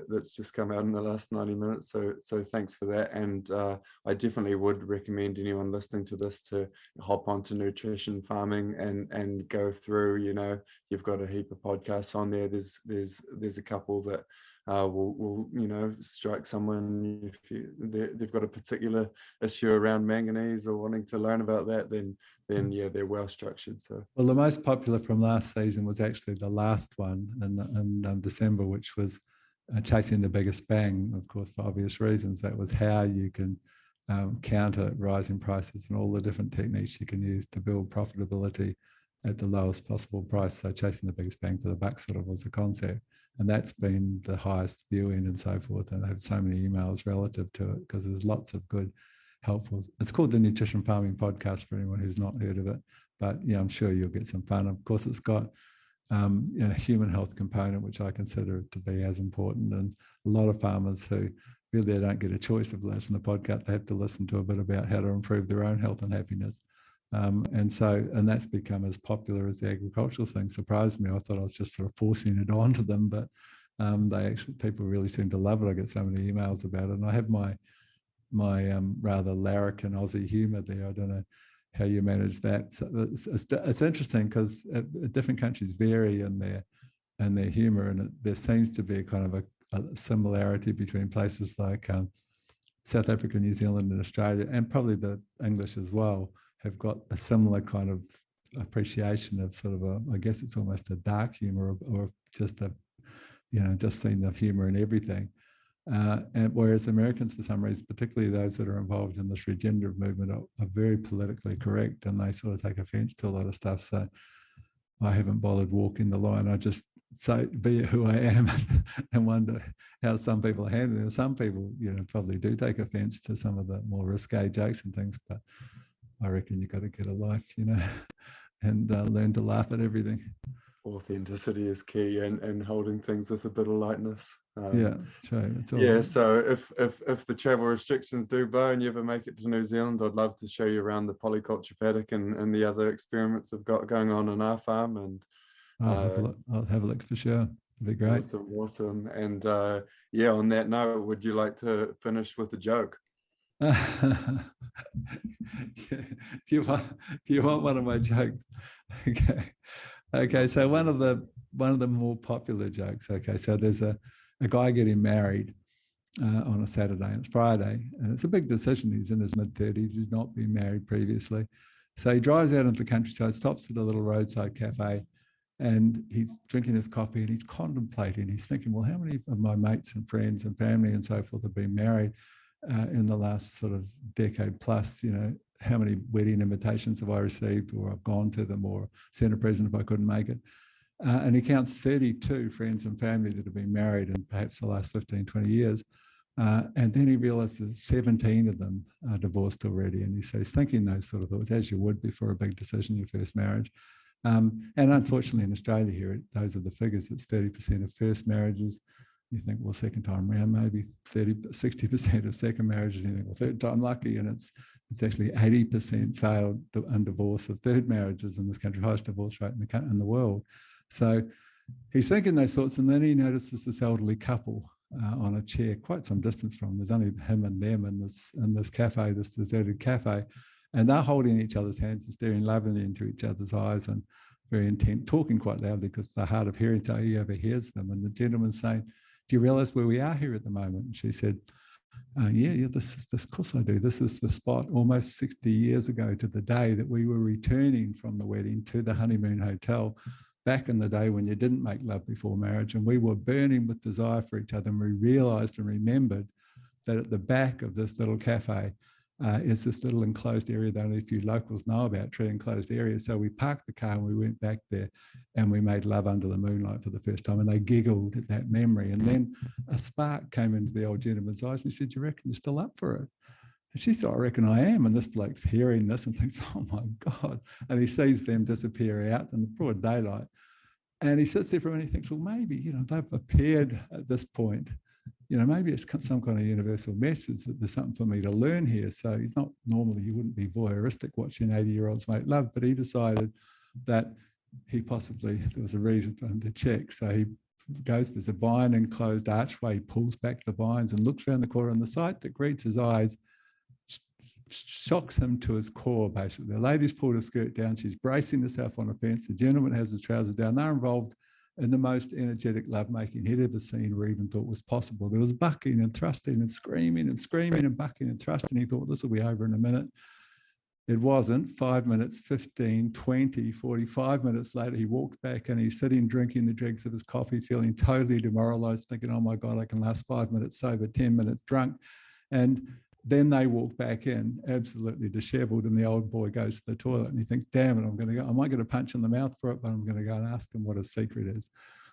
that's just come out in the last 90 minutes. So thanks for that. And I definitely would recommend anyone listening to this to hop onto nutrition farming and go through. You've got a heap of podcasts on there. There's a couple that will strike someone if they've got a particular issue around manganese or wanting to learn about that, then yeah, they're well structured. So well, the most popular from last season was actually the last one in December, which was chasing the biggest bang, of course, for obvious reasons. That was how you can counter rising prices and all the different techniques you can use to build profitability at the lowest possible price. So chasing the biggest bang for the buck sort of was the concept. And that's been the highest viewing and so forth. And I have so many emails relative to it because there's lots of good, helpful. It's called the Nutrition Farming Podcast for anyone who's not heard of it. But yeah, I'm sure you'll get some fun. Of course, it's got a human health component, which I consider to be as important. And a lot of farmers who really don't get a choice of listening to the podcast, they have to listen to a bit about how to improve their own health and happiness. And that's become as popular as the agricultural thing. Surprised me. I thought I was just sort of forcing it onto them, but people really seem to love it. I get so many emails about it, and I have my rather larrikin Aussie humour there. I don't know how you manage that. So it's interesting because different countries vary in their humour, and there seems to be a kind of a similarity between places like South Africa, New Zealand, and Australia, and probably the English as well, have got a similar kind of appreciation of sort of I guess it's almost a dark humor or just just seeing the humor in everything. And whereas Americans, for some reason, particularly those that are involved in this regenerative movement, are very politically correct, and they sort of take offense to a lot of stuff. So I haven't bothered walking the line. I just say, be who I am and wonder how some people are handling it. Some people, probably do take offense to some of the more risque jokes and things, but I reckon you've got to get a life, and learn to laugh at everything. Authenticity is key, and holding things with a bit of lightness. Yeah, true. It's all yeah. right. So if the travel restrictions do blow and you ever make it to New Zealand, I'd love to show you around the polyculture paddock and the other experiments I've got going on our farm. And I'll have a look for sure. It'd be great. Awesome. And yeah, on that note, would you like to finish with a joke? Do you want one of my jokes? Okay. So one of the more popular jokes. Okay, so there's a guy getting married on a Saturday, and it's Friday, and it's a big decision. He's in his mid-30s. He's not been married previously, so he drives out into the countryside, stops at a little roadside cafe, and he's drinking his coffee and he's contemplating. He's thinking, well, how many of my mates and friends and family and so forth have been married in the last sort of decade plus? How many wedding invitations have I received, or I've gone to them, or sent a present if I couldn't make it? And he counts 32 friends and family that have been married in perhaps the last 15, 20 years. And then he realizes 17 of them are divorced already. And so he's thinking those sort of thoughts, as you would before a big decision, your first marriage. And unfortunately in Australia here, those are the figures. It's 30% of first marriages. You think, well, second time around, maybe 60% of second marriages. You think, well, third time lucky. And it's actually 80% failed and divorce of third marriages in this country, highest divorce rate in the world. So he's thinking those thoughts, and then he notices this elderly couple on a chair quite some distance from him. There's only him and them in this cafe, this deserted cafe. And they're holding each other's hands and staring lovingly into each other's eyes and very intent, talking quite loudly because they're hard of hearing, so he overhears them. And the gentleman's saying, do you realize where we are here at the moment? And she said, yeah, this, of course I do. This is the spot almost 60 years ago to the day that we were returning from the wedding to the honeymoon hotel back in the day when you didn't make love before marriage. And we were burning with desire for each other. And we realized and remembered that at the back of this little cafe is this little enclosed area that only a few locals know about, tree enclosed areas. So we parked the car and we went back there and we made love under the moonlight for the first time. And they giggled at that memory. And then a spark came into the old gentleman's eyes and he said, you reckon you're still up for it? And she said, I reckon I am. And this bloke's hearing this and thinks, oh my God. And he sees them disappear out in the broad daylight. And he sits there for a minute and he thinks, well, maybe, they've appeared at this point. Maybe it's some kind of universal message that there's something for me to learn here. So he's not, normally you wouldn't be voyeuristic watching 80-year-olds make love, but he decided that there was a reason for him to check. So he goes, there's a vine enclosed archway, he pulls back the vines and looks around the corner, and the sight that greets his eyes shocks him to his core, basically. The lady's pulled her skirt down, she's bracing herself on a fence, the gentleman has his trousers down, they're involved in the most energetic lovemaking he'd ever seen or even thought was possible. There was bucking and thrusting and screaming and bucking and thrusting. He thought this will be over in a minute. It wasn't. 5 minutes, 15, 20, 45 minutes later, he walked back and he's sitting drinking the dregs of his coffee, feeling totally demoralized, thinking, oh my God, I can last 5 minutes sober, 10 minutes drunk. And then they walk back in, absolutely disheveled, and the old boy goes to the toilet and he thinks, damn it, I might get a punch in the mouth for it, but I'm going to go and ask him what his secret is.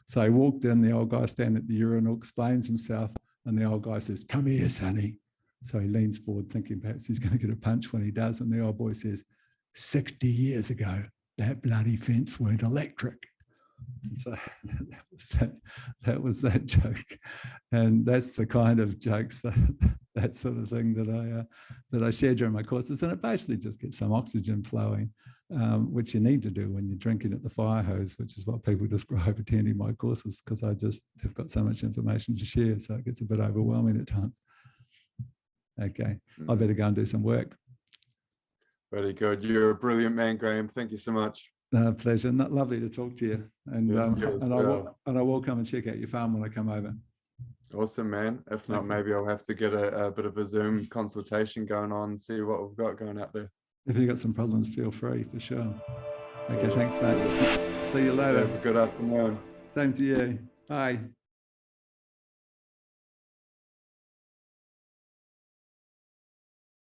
So he walked in, the old guy standing at the urinal explains himself, and the old guy says, come here, sonny. So he leans forward thinking perhaps he's going to get a punch when he does, and the old boy says, 60 years ago, that bloody fence weren't electric. And so that was that joke, and that's the kind of jokes that sort of thing that I share during my courses, and it basically just gets some oxygen flowing, which you need to do when you're drinking at the fire hose, which is what people describe attending my courses, because I just have got so much information to share, so it gets a bit overwhelming at times. Okay, I better go and do some work. Very good. You're a brilliant man, Graeme. Thank you so much. Pleasure. Lovely to talk to you. And I will come and check out your farm when I come over. Awesome, man. If not, maybe I'll have to get a bit of a Zoom consultation going on and see what we've got going out there. If you've got some problems, feel free, for sure. Okay, thanks, mate. See you later. Have a good afternoon. Same to you. Bye.